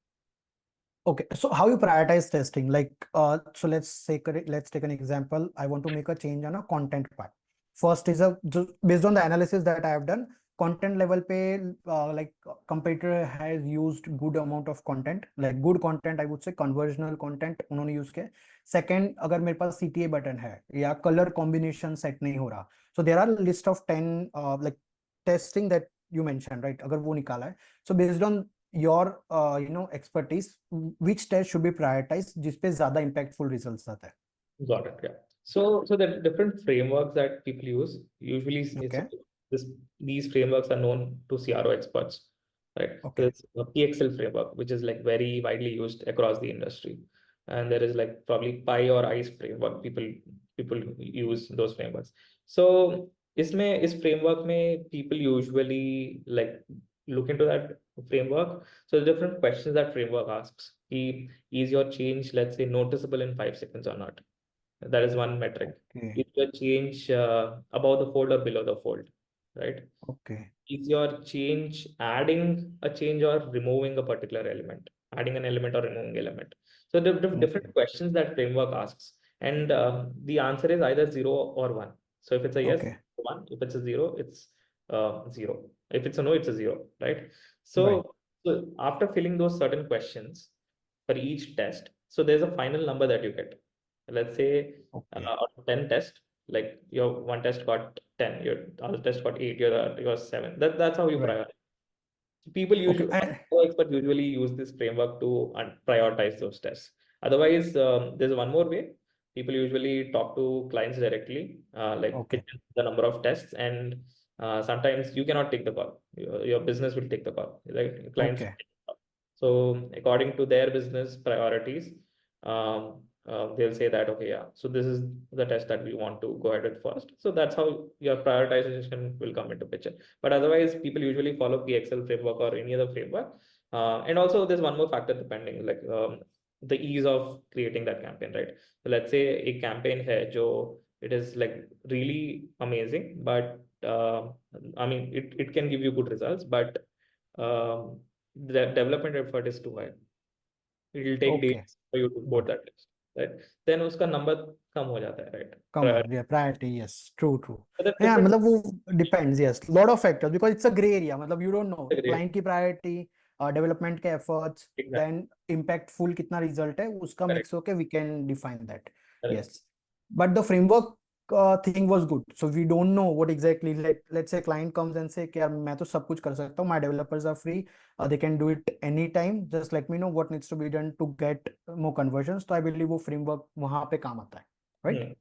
Okay, so how you prioritize testing? Like, so let's take an example. I want to make a change on a content part. First is based on the analysis that I have done, content level पे like competitor has used good amount of content, like good content, I would say conversational content उन्होंने use किया. Second, अगर मेरे पास CTA button है या color combination set नहीं हो रहा, so there are list of 10 like testing that you mentioned, right? अगर वो निकाला है, so based on your expertise, which test should be prioritized जिसपे ज्यादा impactful results आता है? Got it. Yeah. So the different frameworks that people use, usually it's Okay, this these frameworks are known to CRO experts, right? So okay, it's a PXL framework, which is like very widely used across the industry. And there is like probably Pi or ICE framework. People use those frameworks. So इस framework में people usually like look into that framework. So the different questions that framework asks: is your change, let's say, noticeable in 5 seconds or not? That is one metric. okay, Is the change above the fold or below the fold, right? okay, Is your change adding a change or removing a particular element, adding an element or removing element? So the different okay, questions that framework asks, and the answer is either 0 or 1. So if it's a yes, okay, 1. If it's a 0, it's 0. If it's a no, it's a 0, right? right, So after filling those certain questions for each test, so there's a final number that you get. Let's say okay, out of 10 tests, like your one test got 10, your other test got 8, your 7. That's how you right, prioritize. People okay, usually, experts usually use this framework to prioritize those tests. Otherwise, there's one more way. People usually talk to clients directly, like pitch okay, the number of tests, and sometimes you cannot take the call. Your business will take the call. Like clients will okay, take the call. So according to their business priorities, they'll say that, okay, yeah, so this is the test that we want to go ahead with first. So that's how your prioritization will come into picture. But otherwise, people usually follow PXL framework or any other framework. And also, there's one more factor depending, like the ease of creating that campaign, right? So let's say a campaign है जो It is like really amazing, but I mean, it can give you good results, but the development effort is too high. It will take Okay. days for you to code Got it. that test, right? Then उसका number कम हो जाता है, right? Come on, yeah, priority, yes, true, true. So the Yeah, different मतलब वो depends, yes, lot of factors because it's a gray area. मतलब you don't know category. client की priority, development के efforts, Exactly. then impactful कितना result है उसका Correct. mix होके we can define that. Correct. Yes, but the framework thing was good. So we don't know what exactly. Let's say client comes and say कि यार मैं तो सब कुछ कर सकता हूँ. My developers are free. They can do it anytime. Just let me know what needs to be done to get more conversions. तो I believe वो framework वहाँ पे काम आता है, right? Hmm.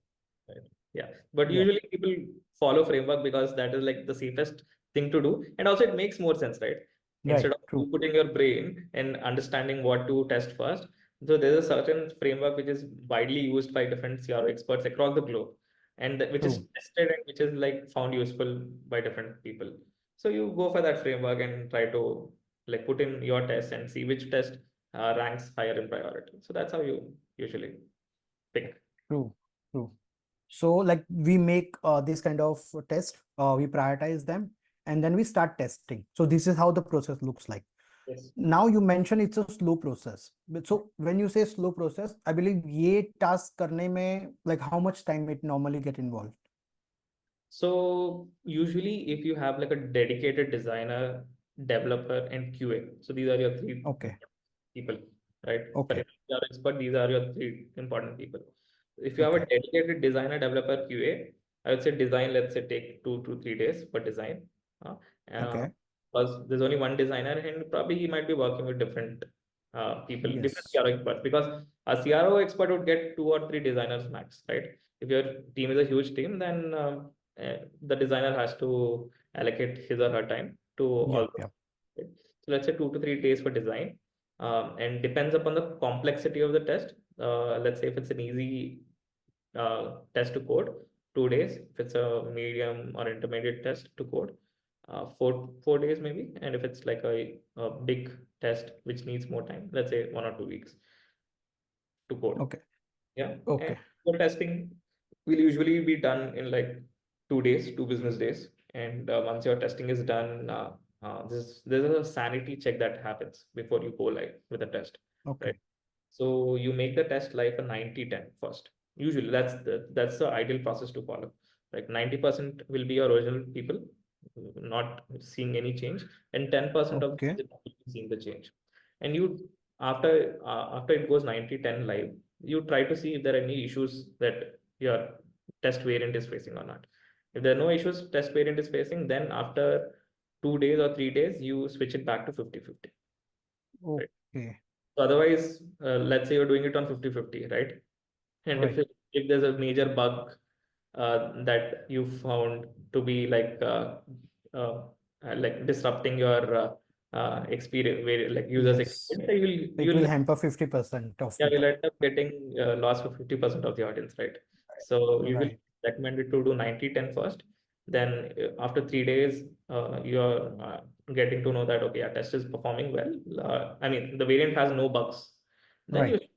Right. Yeah, but Yeah. usually people follow framework because that is like the safest thing to do, and also it makes more sense, right? Instead Right, of you true, putting your brain and understanding what to test first, so there's a certain framework which is widely used by different CRO experts across the globe, and which is true, tested and which is like found useful by different people. So you go for that framework and try to like put in your test and see which test ranks higher in priority. So that's how you usually pick. true, true. So like we make this kind of test, we prioritize them, and then we start testing. So this is how the process looks like. Yes. Now you mentioned it's a slow process. So when you say slow process, I believe ये task करने में like how much time it normally get involved? So usually if you have like a dedicated designer, developer, and QA, so these are your three Okay, people, right? For okay, if you are expert, these are your three important people. If you have a okay, dedicated designer, developer, QA, I would say design, let's say take 2 to 3 days for design. Uh, okay. because there's only one designer and probably he might be working with different people, different Yes. CRO experts, because a CRO expert would get 2 or 3 designers max, right? If your team is a huge team, then the designer has to allocate his or her time to all Yep, those. yep. Right? So let's say 2 to 3 days for design, and depends upon the complexity of the test. Let's say if it's an easy test to code, 2 days. If it's a medium or intermediate test to code, 4 days maybe. And if it's like a big test which needs more time, let's say 1 or 2 weeks to code. Okay, Yeah. And okay, for testing will usually be done in like 2 days, 2 business days. And once your testing is done, there's a sanity check that happens before you go live with a test, right? okay, So you make the test live a 90-10 first. Usually that's the ideal process to follow. Like 90% will be your original people, not seeing any change, and 10% of okay, the people seeing the change. And you after it goes 90-10 live, you try to see if there are any issues that your test variant is facing or not. If there are no issues test variant is facing, then after 2 days or 3 days, you switch it back to 50-50. Right? okay. So otherwise, let's say you're doing it on 50-50, right? And Right. if there's a major bug that you found to be uh, like disrupting your experience, like users' Yes. experience, It will you'll hamper 50% of yeah, people. you'll end up getting lost for 50% of the audience, right? So usually Right. recommended to do 90-10 first. Then after 3 days, you're getting to know that, okay, our test is performing well. I mean, the variant has no bugs. Then you Right.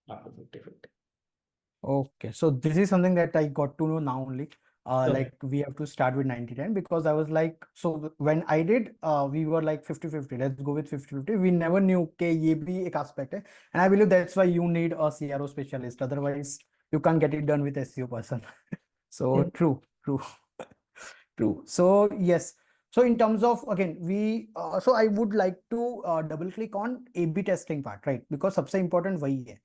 start to 50-50. Okay. So this is something that I got to know now only. Okay. Like we have to start with 90-10 because I was like, so when I did, we were like 50-50. Let's go with 50-50. We never knew कि ये भी एक aspect है. And I believe that's why you need a CRO specialist. Otherwise, you can't get it done with SEO person. So true, true. True. So yes. So in terms of again, so I would like to double click on A/B testing part, right? Because सबसे important वही है.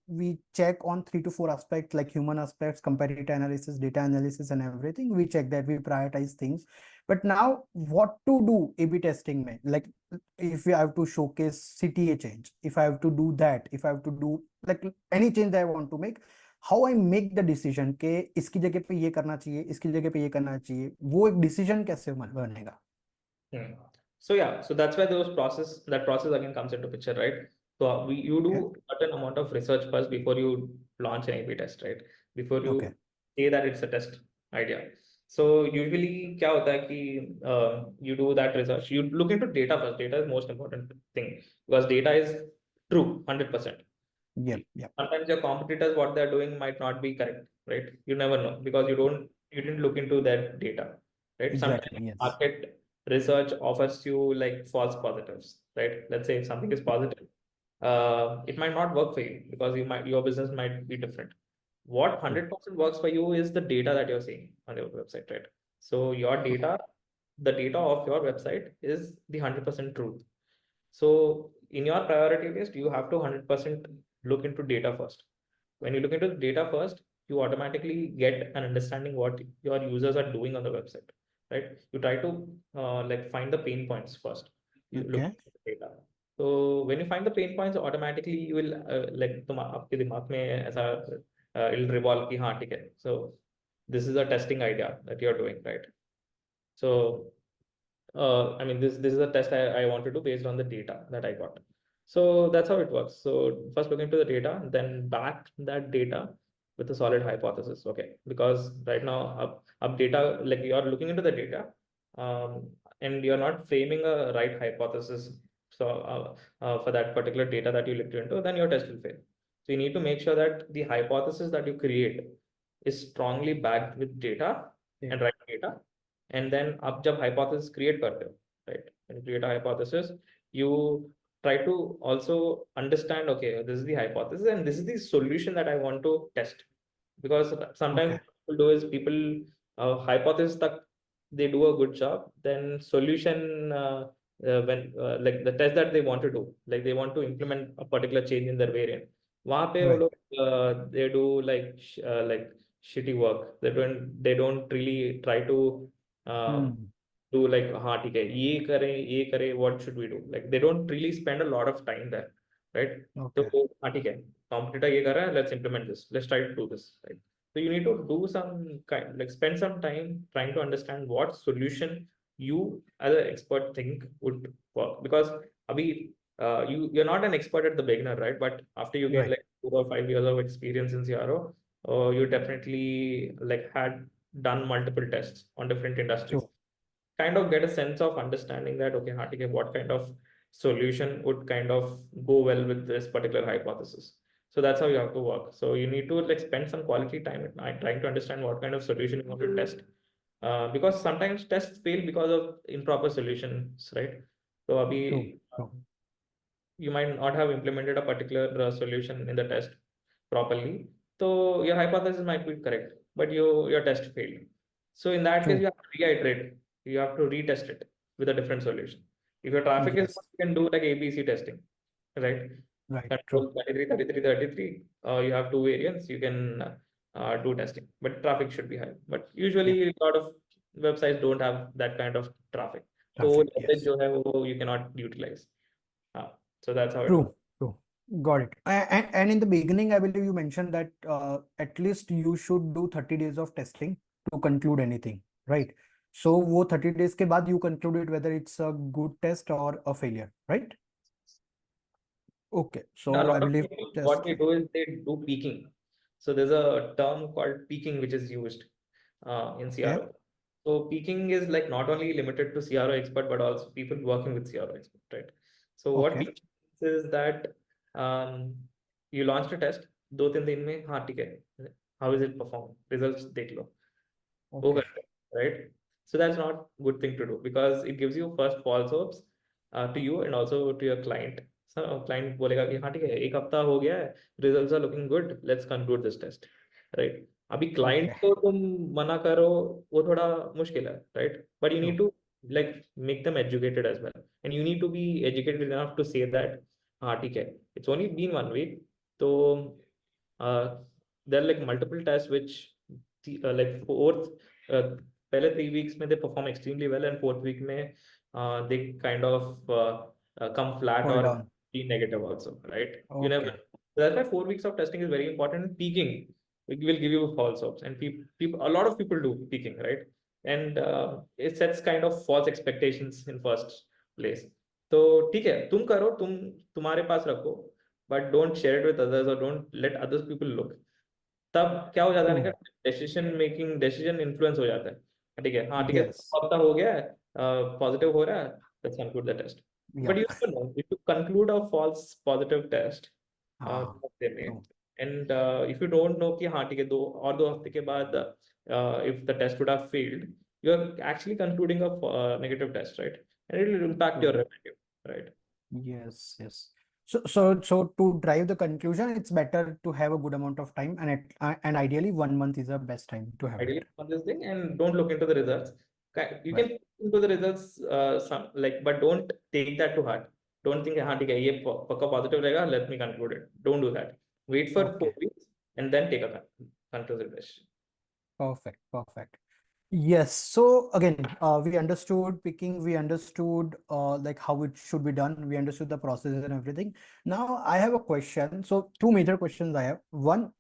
We check on 3 to 4 aspects like human aspects, comparator analysis, data analysis, and everything. We check that, we prioritize things. But now, what to do A/B testing में? Like if we have to showcase CTA change, if I have to do that, if I have to do like any change that I want to make. How I make the decision के इसकी जगह पे ये करना चाहिए, इसकी जगह पे ये करना चाहिए, वो एक डिसीजन कैसे बनेगा? Hmm. So yeah, so that's where that process again comes into picture, right? So you okay, do certain amount of research first before you launch an A/B test, right? Before okay, you say that it's a test idea. So usually क्या होता है कि you do that research, you look into data first. Data is most important thing because data is true 100%. Yep. Yep. Sometimes your competitors, what they're doing might not be correct, right? You never know because you didn't look into that data, right? Exactly. Sometimes Yes. market research offers you like false positives, right? Let's say if something is positive, it might not work for you because your business might be different. What True. 100% works for you is the data that you're seeing on your website, right? So your True. data, the data of your website is the 100% truth. So in your priority list, you have to 100% look into data first. When you look into the data first, you automatically get an understanding what your users are doing on the website, right? You try to like find the pain points first. You look Okay. at the data. So when you find the pain points, automatically you will like आपके दिमाग में ऐसा it'll revolve कि हाँ ठीक है. So this is a testing idea that you're doing, right? So I mean, this is a test I want to do based on the data that I got. So that's how it works. So first look into the data, then back that data with a solid hypothesis. Okay, because right now up data, like you are looking into the data, and you're not framing a right hypothesis. So for that particular data that you looked into, then your test will fail. So you need to make sure that the hypothesis that you create is strongly backed with data and Data. right data. And then आप जब hypothesis create करते हो, right? When you create a hypothesis, you try to also understand, okay, this is the hypothesis and this is the solution that I want to test. Because sometimes Okay. what people do is people hypothesis that they do a good job, then solution when like the test that they want to do, like they want to implement a particular change in their variant. वहाँ पे वो Right. लोग they do like shitty work. They don't really try to Hmm. do like हाँ ठीक है ये करें what should we do, like they don't really spend a lot of time there, right? तो Okay. हाँ ठीक है competitor ये कर रहा है, let's implement this, let's try to do this, right? So you need to do some kind like spend some time trying to understand what solution you as an expert think would work, because abhi you're not an expert at the beginner, right? But after you gain Right. like 4 or 5 years of experience in CRO, you definitely like had done multiple tests on different industries, True. kind of get a sense of understanding that okay, हाँ, ठीक है, what kind of solution would kind of go well with this particular hypothesis. So that's how you have to work. So you need to like spend some quality time at night trying to understand what kind of solution you want to test. Because sometimes tests fail because of improper solutions, right? So True. abhi, True. you might not have implemented a particular solution in the test properly. So your hypothesis might be correct, but your test failed. So in that case, True. you have to reiterate. You have to retest it with a different solution. If your traffic is good, Yes. you can do like ABC testing, right? Right. True. Control 33, 33, 33. You have two variants. You can do testing, but traffic should be high. But Yep. usually, a lot of websites don't have that kind of traffic. So Traffic. leverage Yes. जो है वो you cannot utilize. So that's how it works. True. True. Got it. And in the beginning, I believe you mentioned that at least you should do 30 days of testing to conclude anything, right? So वो 30 days के बाद you concluded whether it's a good test or a failure, right? Okay. A So I lot of believe people, what they testing. do is they do peaking. So there's a term called peaking which is used in Okay. CRO. So peaking is like not only limited to CRO expert, but also people working with CRO expert, right? So what Okay. peaking is that you launched a test, 2-3 दिन में हाँ ठीक है, how is it perform? Results देख लो. वो Okay. करते हैं, right? So that's not good thing to do because it gives you first false hopes to you and also to your client. So client बोलेगा कि हाँ ठीक है, एक हफ्ता हो गया है, results are looking good, let's conclude this test, right? अभी client Okay. को तुम मना करो वो थोड़ा मुश्किल है, right? But you need True. to like make them educated as well, and you need to be educated enough to say that हाँ ठीक है, it's only been 1 week, तो uh, there are like multiple tests which like fourth पहले 3 weeks में they perform extremely well and fourth week में they kind of come flat Fall or down. be negative also, right? You never Okay. know. So that's why 4 weeks of testing is very important. Peaking will give you false hopes, and people a lot of people do peaking, right? And it sets kind of false expectations in first place. तो ठीक है, तुम करो, तुम्हारे पास रखो, but don't share it with others or don't let others people look. तब क्या हो जाता है ना, True. डिसीजन इन्फ्लुएंस हो जाता है, ठीक है, हाँ ठीक है, Yes. हफ्ता हो गया है, पॉजिटिव हो रहा है, let's conclude the test. But Yep. You never know, if you conclude a false positive test, हाँ, हफ्ते में. true. And if you don't know कि हाँ ठीक है 2 हफ्ते के बाद if the test would have failed, you are actually concluding a negative test, right? And it will impact your True. revenue, right? Yes, yes. So to drive the conclusion, it's better to have a good amount of time, and ideally 1 month is the best time to have Ideally it. on this thing, and don't look into the results. You can Right. look into the results some like, but don't take that to heart. Don't think हाँ ठीक है ये पक्का positive रहेगा, let me conclude it. Don't do that. Wait for Okay. 4 weeks and then take a conclusive decision. Perfect. Perfect. Yes. So again, we understood picking, we understood like how it should be done, we understood the process and everything. Now I have a question. So two major questions I have. One,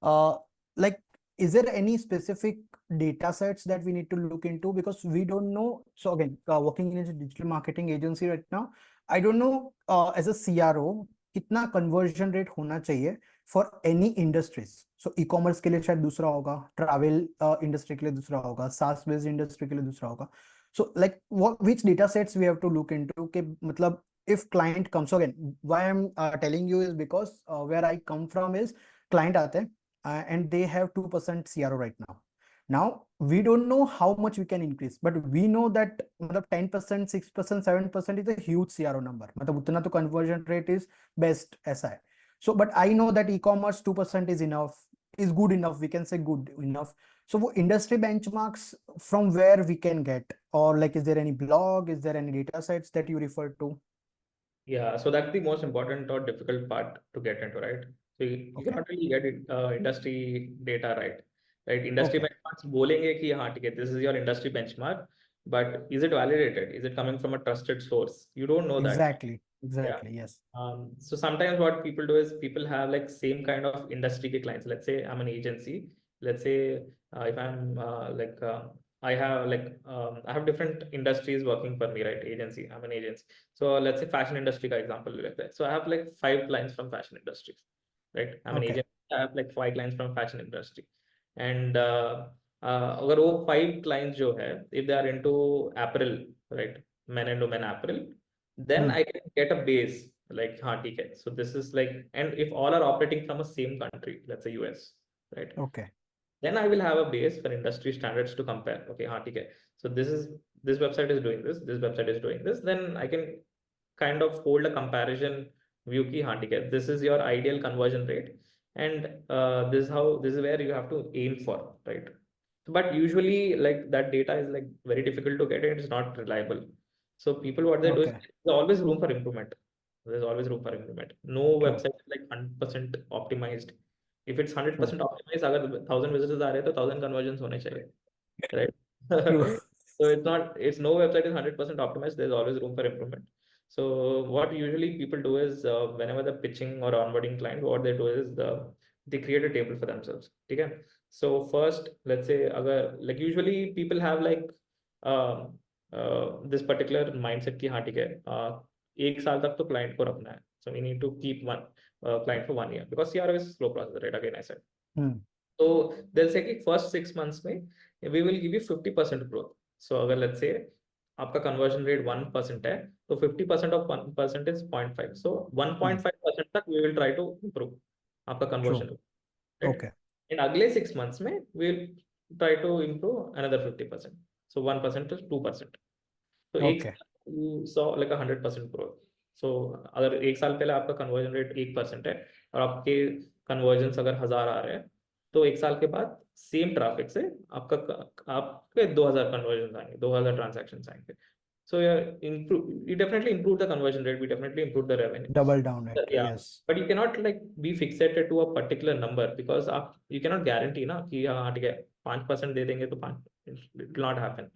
uh, like, is there any specific data sets that we need to look into? Because we don't know. So again, working in a digital marketing agency right now, I don't know as a CRO, कितना conversion rate होना चाहिए for any industries. So e commerce के लिए शायद दूसरा होगा, travel industry के लिए दूसरा होगा, सास बेस्ड इंडस्ट्री के लिए दूसरा होगा. So like what which data sets we have to look into के मतलब if client comes, so again why I'm telling you is because where I come from is client आते हैं and they have 2% CRO right now. Now we don't know how much we can increase, but we know that मतलब 10%, 6%, 7% is a huge CRO number. मतलब उतना तो conversion rate is best ऐसा है. So, but I know that e-commerce 2% is enough, is good enough. We can say good enough. So, वो industry benchmarks from where we can get, or like, is there any blog? Is there any data sets that you refer to? Yeah, so that's the most important or difficult part to get into, right? So you Okay. cannot really get it, industry data right, right? Industry Okay. benchmarks बोलेंगे कि हाँ ठीक है, this is your industry benchmark, but is it validated? Is it coming from a trusted source? You don't know that. Exactly. Yeah. Exactly. Yes. So sometimes what people do is people have like same kind of industry ke clients. Let's say I'm an agency. Let's say if I'm I have different industries working for me, right? Agency. I'm an agency. So let's say fashion industry ka example let हैं. So I have like 5 clients from fashion industries, right? I'm an Okay. agent. I have like 5 clients from fashion industry, and अगर वो 5 clients जो है, if they are into apparel, right? Men and women apparel, then Hmm. I can get a base like हाँ ठीक है. So this is like, and if all are operating from a same country, let's say US, right? Okay. Then I will have a base for industry standards to compare. Okay, हाँ ठीक है. So this website is doing this website is doing this. Then I can kind of hold a comparison view ki हाँ ठीक है. This is your ideal conversion rate, and this is where you have to aim for, right? But usually like that data is like very difficult to get, and it's not reliable. So people what they do is Okay. there's always room for improvement. There's always room for improvement. No True. website is like 100% optimized. If it's True. 100% optimized, अगर 1000 visitors आ रहे हैं तो 1000 conversions होने चाहिए, right? True. So it's no website is 100% optimized. There's always room for improvement. So what usually people do is whenever they're pitching or onboarding client, what they do is they create a table for themselves. Okay. So first, let's say like usually people have like this particular mindset कि हाँ ठीक है 1 साल तक तो client को रखना है. So we need to keep one client for 1 year because CRO is slow process, right? Again, I said. Hmm. So they'll say कि first 6 months में we will give you 50% growth. So अगर let's say आपका conversion rate 1% है तो 50% of 1% is 0.5. So Hmm. 1.5% तक we will try to improve आपका True. conversion rate, right? Okay. In अगले 6 months में we will try to improve another 50%. So 1% to 2%. तो एक Okay. साल you saw like a 100% growth. So अगर 1 साल पहले आपका conversion rate 1% है और आपके conversions अगर 1000 आ रहे हैं, तो 1 साल के बाद सेम ट्रैफिक से आपके 2000 conversions आएंगे, 2000 transactions आएंगे. So we definitely improve the conversion rate. We definitely improve the revenue. Double down it. Yeah, Yes. but you cannot like be fixated to a particular number because आप you cannot guarantee ना कि हाँ ठीक है 5% दे देंगे तो 5 it will not happen.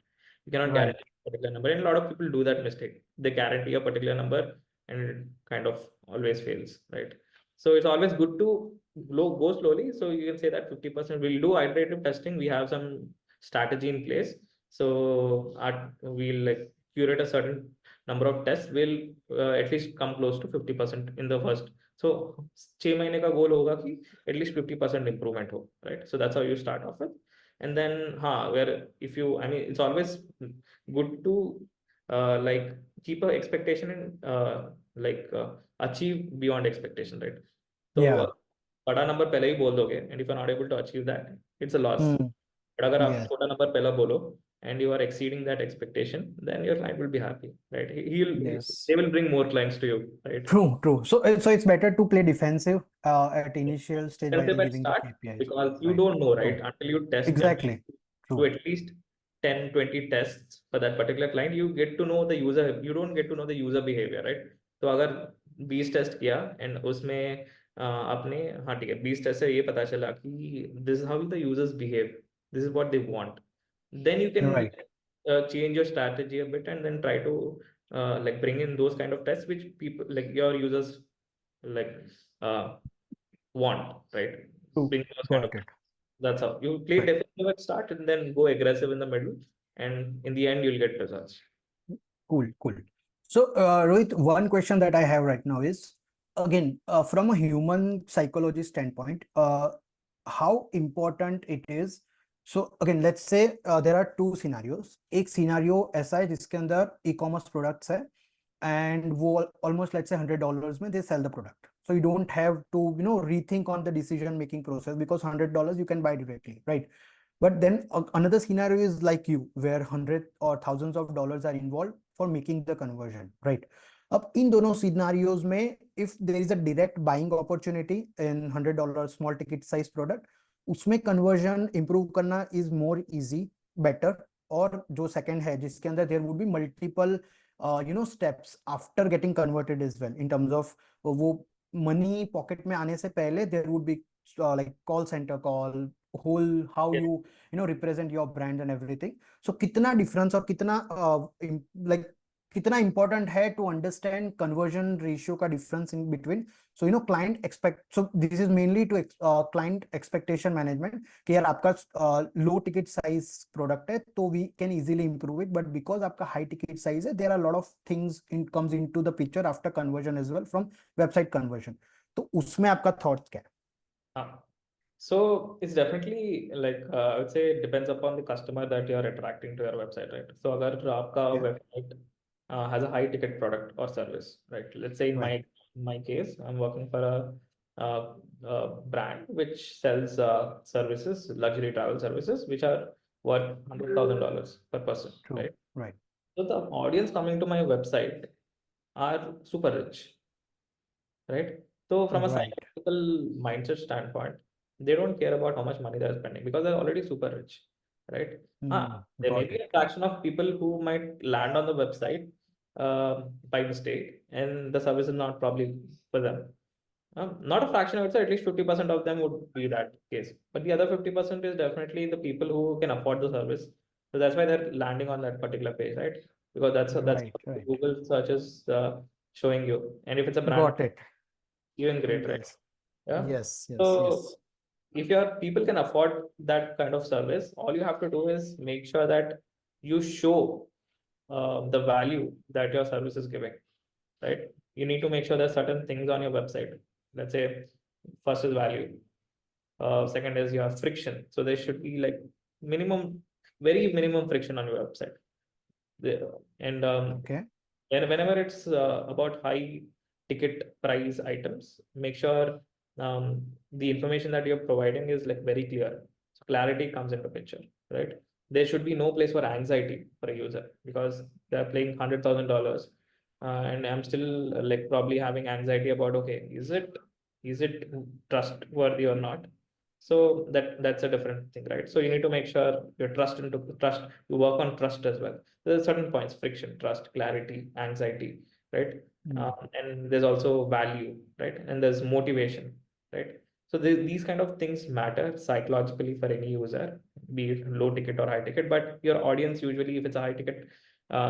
You cannot Right. guarantee a particular number, and a lot of people do that mistake. They guarantee a particular number and it kind of always fails, right? So it's always good to go slowly. So you can say that 50% we'll do iterative testing. We have some strategy in place. So we'll like curate a certain number of tests will at least come close to 50% in the first. So 6 महीने का goal होगा कि at least 50% improvement हो, right? So that's how you start off with. And then where if you, I mean, it's always good to like keep a expectation and achieve beyond expectation, right? तो Yeah. बड़ा number पहले ही बोल दोगे and if you're not able to achieve that, it's a loss. Hmm. But अगर आप Yes. छोटा number पहला बोलो and you are exceeding that expectation, then your client will be happy, right? Yes. They will bring more clients to you, right? True. True. So, so it's better to play defensive at initial stage while Expensive at giving the start KPIs. because you Right. don't know, right? True. Until you test and Exactly. do True. at least 10, 20 tests for that particular client, you get to know the user. You don't get to know the user behavior, right? तो अगर 20 test किया and उसमें आपने हाँ ठीक है 20 test से ये पता चला कि this how the users behave, this is what they want, then you can Right. change your strategy a bit and then try to like bring in those kind of tests which people like your users like uh, want, right? True. Bring those kind of, Got it. that's how you play Right. defensive at start and then go aggressive in the middle, and in the end you'll get results. Cool. Cool. So, Rohit, one question that I have right now is again from a human psychology standpoint, how important it is. So again, let's say there are two scenarios. एक scenario ऐसा है जिसके अंदर e-commerce products है and वो almost let's say $100 में they sell the product. So you don't have to rethink on the decision making process because $100 you can buy directly, right? But then another scenario is like you, where hundreds or thousands of dollars are involved for making the conversion, right? अब इन दोनों scenarios में if there is a direct buying opportunity in $100 small ticket size product, उसमें conversion improve करना is more easy, better. और जो second है जिसके अंदर there would be multiple steps after getting converted as well in terms of वो money pocket में आने से पहले there would be like call center call, whole how Yeah. you represent your brand and everything. So कितना difference और कितना like कितना important है to understand conversion ratio का difference in between. So client expect, so this is mainly to client expectation management कि यार आपका low ticket size product है तो we can easily improve it, but because आपका high ticket size है there are a lot of things comes into the picture after conversion as well from website conversion. तो उसमें आपका thoughts क्या है? So it's definitely like I would say it depends upon the customer that you are attracting to your website, right? So अगर आपका Yeah. website has a high ticket product or service, right? Let's say in Right. my case, I'm working for a brand which sells services, luxury travel services, which are worth $100,000 per person, True. right? Right. So the audience coming to my website are super rich, right? So from a Right. psychological mindset standpoint, they don't care about how much money they're spending because they're already super rich, right? There may Got be it. a fraction of people who might land on the website by mistake, and the service is not probably for them. Not a fraction, I would say at least 50% of them would be that case. But the other 50% is definitely the people who can afford the service. So that's why they're landing on that particular page, right? Because that's Right. what Right. Google search is showing you. And if it's a brand, Got it. even great, right? Yes. Yeah. Yes. Yes. So Yes. if your people can afford that kind of service, all you have to do is make sure that you show the value that your service is giving, right? You need to make sure there's certain things on your website. Let's say first is value, second is your friction. So there should be like minimum, very minimum friction on your website. And Okay. whenever it's about high ticket price items, make sure the information that you're providing is like very clear. So clarity comes into picture, right? There should be no place for anxiety for a user because they're paying $100,000, and I'm still like probably having anxiety about, okay, is it trustworthy or not? So that's a different thing, right? So you need to make sure your trust, you work on trust as well. There's certain points: friction, trust, clarity, anxiety, right? Mm. And there's also value, right? And there's motivation, right? So these kind of things matter psychologically for any user, be it low ticket or high ticket. But your audience, usually, if it's a high ticket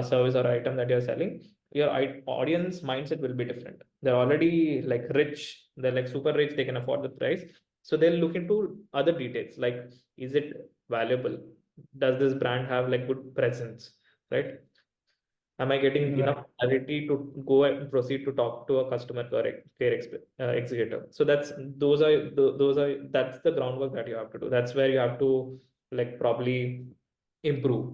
service or item that you're selling, your audience mindset will be different. They're already like rich, they're like super rich, they can afford the price. So they'll look into other details like, is it valuable? Does this brand have like good presence, right? Am I getting Right. enough clarity to go and proceed to talk to a customer care executive? So that's the groundwork that you have to do. That's where you have to like probably improve.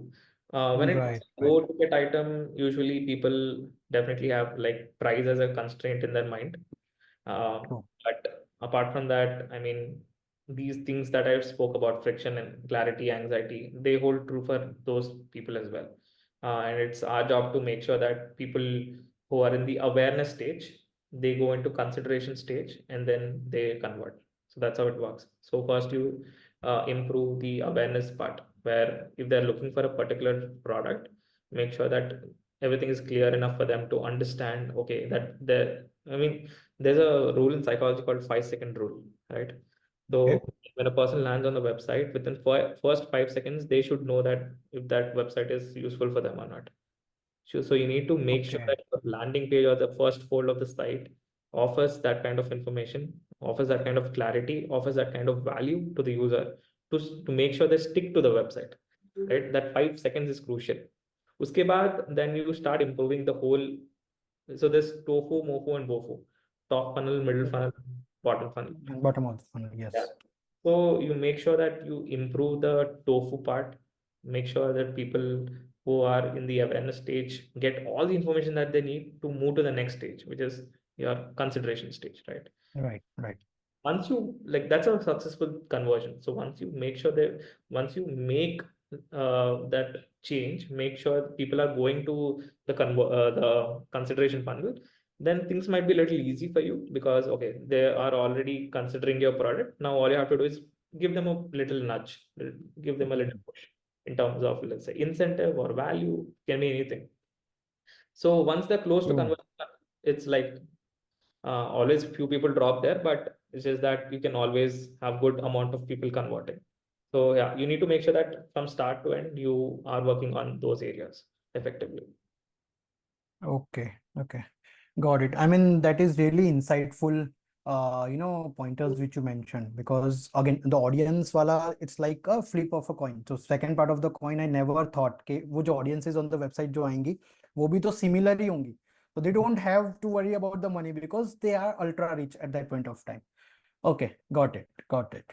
When it's Right. a Right. low ticket item, usually people definitely have like price as a constraint in their mind. True. But Apart from that, I mean, these things that I've spoke about, friction and clarity, anxiety, they hold true for those people as well. And it's our job to make sure that people who are in the awareness stage, they go into consideration stage and then they convert. So that's how it works. So first you improve the awareness part, where if they're looking for a particular product, make sure that everything is clear enough for them to understand, okay, that the, I mean, there's a rule in psychology called 5 second rule, right? Okay. So when a person lands on the website, within first 5 seconds, they should know that if that website is useful for them or not. So you need to make sure Okay. that the landing page or the first fold of the site offers that kind of information, offers that kind of clarity, offers that kind of value to the user to make sure they stick to the website, right? That 5 seconds is crucial. Uske baad, then you start improving the whole. So there's tofu, mofo, and bofo. Top funnel, middle Okay. funnel, bottom funnel. And bottom of the funnel, Yeah. yes. So you make sure that you improve the tofu part. Make sure that people who are in the awareness stage get all the information that they need to move to the next stage, which is your consideration stage, right? Right, right. Once you, like, that's a successful conversion. So once you make sure that, once you make that change, make sure people are going to the consideration funnel, then things might be a little easy for you, because okay, they are already considering your product. Now all you have to do is give them a little nudge, give them a little push in terms of, let's say, incentive or value, can be anything. So once they're close to True. conversion, it's like always few people drop there, but it's just that you can always have good amount of people converting. So yeah, you need to make sure that from start to end you are working on those areas effectively. Okay, okay. Got it. I mean, that is really insightful, pointers which you mentioned, because again, the audience wala, it's like a flip of a coin. So second part of the coin, I never thought कि वो जो audiences on the website जो आएंगी, वो भी तो similar ही होंगी. So they don't have to worry about the money because they are ultra rich at that point of time. Okay, got it, got it.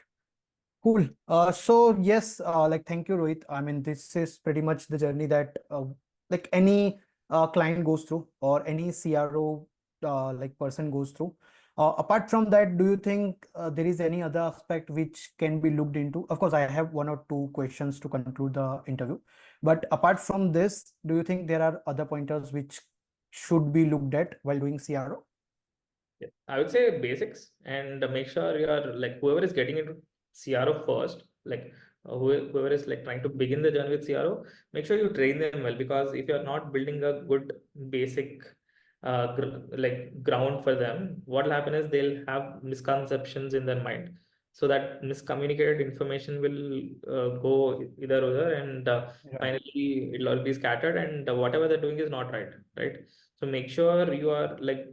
Cool. So yes, like thank you, Rohit. I mean, this is pretty much the journey that like any client goes through or any CRO like person goes through. Apart from that, do you think there is any other aspect which can be looked into? Of course, I have one or two questions to conclude the interview. But apart from this, do you think there are other pointers which should be looked at while doing CRO? Yeah, I would say basics, and make sure you are like, whoever is getting into CRO first, like whoever is like trying to begin the journey with CRO, make sure you train them well, because if you're not building a good basic like ground for them, what will happen is they'll have misconceptions in their mind. So that miscommunicated information will go either or other, and Right. finally it'll all be scattered, and whatever they're doing is not right, right? So make sure you are like,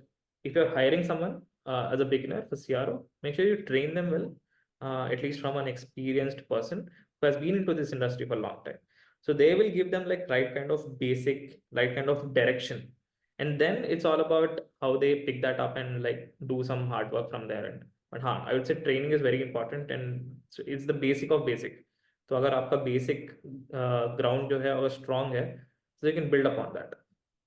if you're hiring someone as a beginner for CRO, make sure you train them well, at least from an experienced person who has been into this industry for a long time. So they will give them like right kind of basic, right kind of direction. And then it's all about how they pick that up and like do some hard work from there. And but I would say training is very important, and so it's the basic of basic. तो अगर आपका basic ground जो है अगर strong है, so you can build upon that.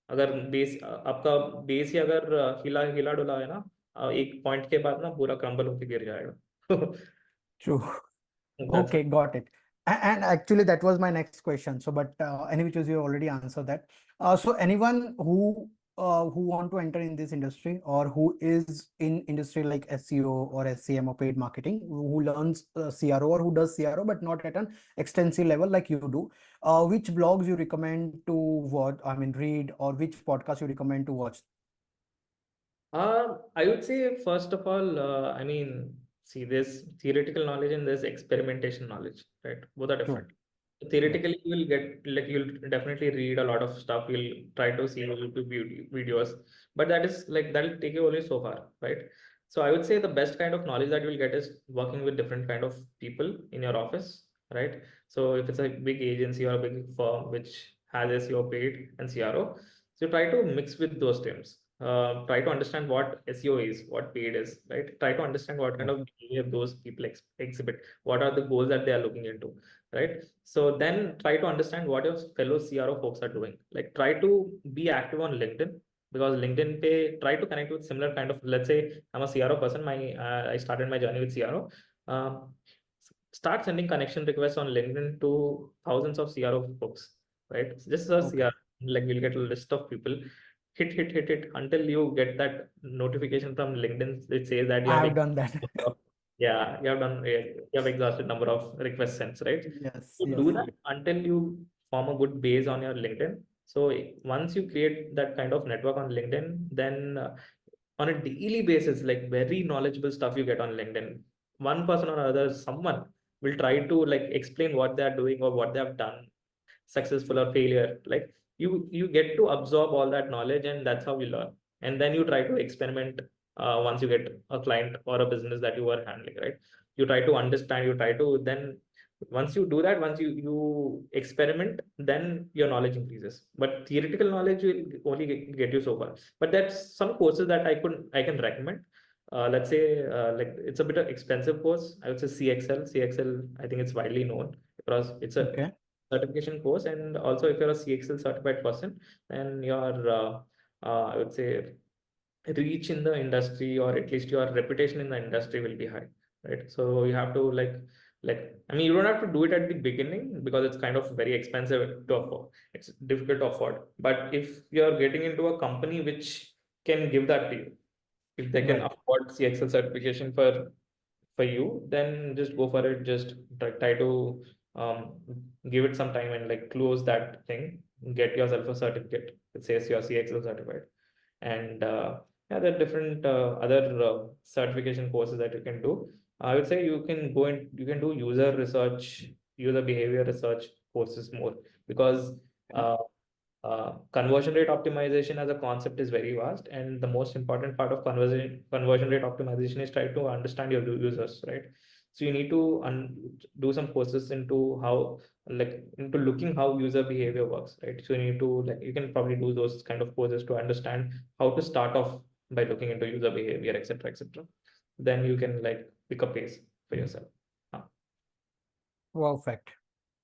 अगर base आपका base ही अगर हिला हिला डुला है ना, एक पॉइंट के बाद ना पूरा क्रम्बल होके गिर जाएगा. True. That's Okay, got it. And actually, that was my next question. So, but anyway, you already answered that. So, anyone who want to enter in this industry or who is in industry like SEO or SCM or paid marketing, who learns CRO or who does CRO but not at an extensive level like you do, which blogs you recommend to what I mean read, or which podcast you recommend to watch? I would say, first of all, I mean, see, there's theoretical knowledge and there's experimentation knowledge, right? Both are True. different. Yes. Theoretically, you will get, like, you'll definitely read a lot of stuff. You'll try to see YouTube videos, but that is like, that'll take you only so far, right? So I would say the best kind of knowledge that you'll get is working with different kind of people in your office, right? So if it's a big agency or a big firm which has SEO, paid, and CRO, so try to mix with those teams. Try to understand what SEO is, what paid is, right? Try to understand what kind Right. of behavior those people exhibit, what are the goals that they are looking into, right? So then try to understand what your fellow CRO folks are doing. Like, try to be active on LinkedIn. because LinkedIn pay try to connect with similar kind of, let's say I'm a CRO person, I started my journey with CRO. Um, Start sending connection requests on LinkedIn to thousands of CRO folks, right? Just a Okay. CRO, like you'll get a list of people. Hit until you get that notification from LinkedIn. It says that you I have have done that. yeah, you have exhausted number of request sends, right? Yes, You do yes. that until you form a good base on your LinkedIn. So once you create that kind of network on LinkedIn, then on a daily basis, like very knowledgeable stuff you get on LinkedIn. One person or other, someone will try to like explain what they are doing or what they have done, successful or failure. Like you get to absorb all that knowledge, and that's how you learn. And then you try to experiment once you get a client or a business that you are handling, right? You try to understand, you try to then once you do that, once you experiment, then your knowledge increases. But theoretical knowledge will only get you so far. But that's some courses that I can recommend. Let's say like it's a bit of expensive course. I would say CXL. I think it's widely known because it's a Okay. certification course, and also if you're a CXL certified person, then your I would say reach in the industry, or at least your reputation in the industry, will be high, right? So you have to like I mean, you don't have to do it at the beginning because it's kind of very expensive to afford. It's difficult to afford. But if you're getting into a company which can give that to you, if they can Right. afford CXL certification for you, then just go for it. Just try to um, give it some time and like close that thing, get yourself a certificate that says you're CXL certified. And yeah, there are different other certification courses that you can do. I would say you can do user research, user behavior research courses more, because Okay. uh, conversion rate optimization as a concept is very vast, and the most important part of conversion rate optimization is try to understand your users, right? So you need to do some courses into how, like into looking how user behavior works, right? So you need to like you can probably do those kind of courses to understand how to start off by looking into user behavior, etc., etc. Then you can like pick a pace for yourself. Huh. Perfect.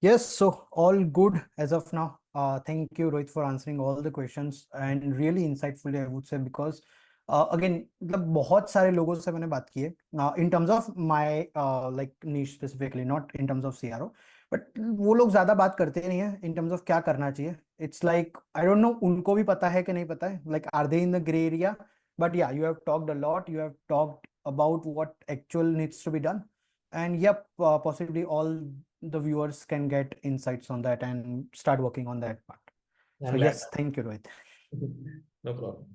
Yes, so all good as of now. Thank you, Rohit, for answering all the questions and really insightfully, I would say, because again, मतलब बहुत सारे लोगों से मैंने बात की है in terms of my like niche specifically, not in terms of CRO, but वो लोग ज्यादा बात करते नहीं है in terms of क्या करना चाहिए. It's like I don't know उनको भी पता है कि नहीं पता है. Like are they in the gray area? But yeah, you have talked a lot. You have talked about what actual needs to be done, and yep, possibly all the viewers can get insights on that and start working on that part. So I'm glad. yes, thank you, Rohit. No problem.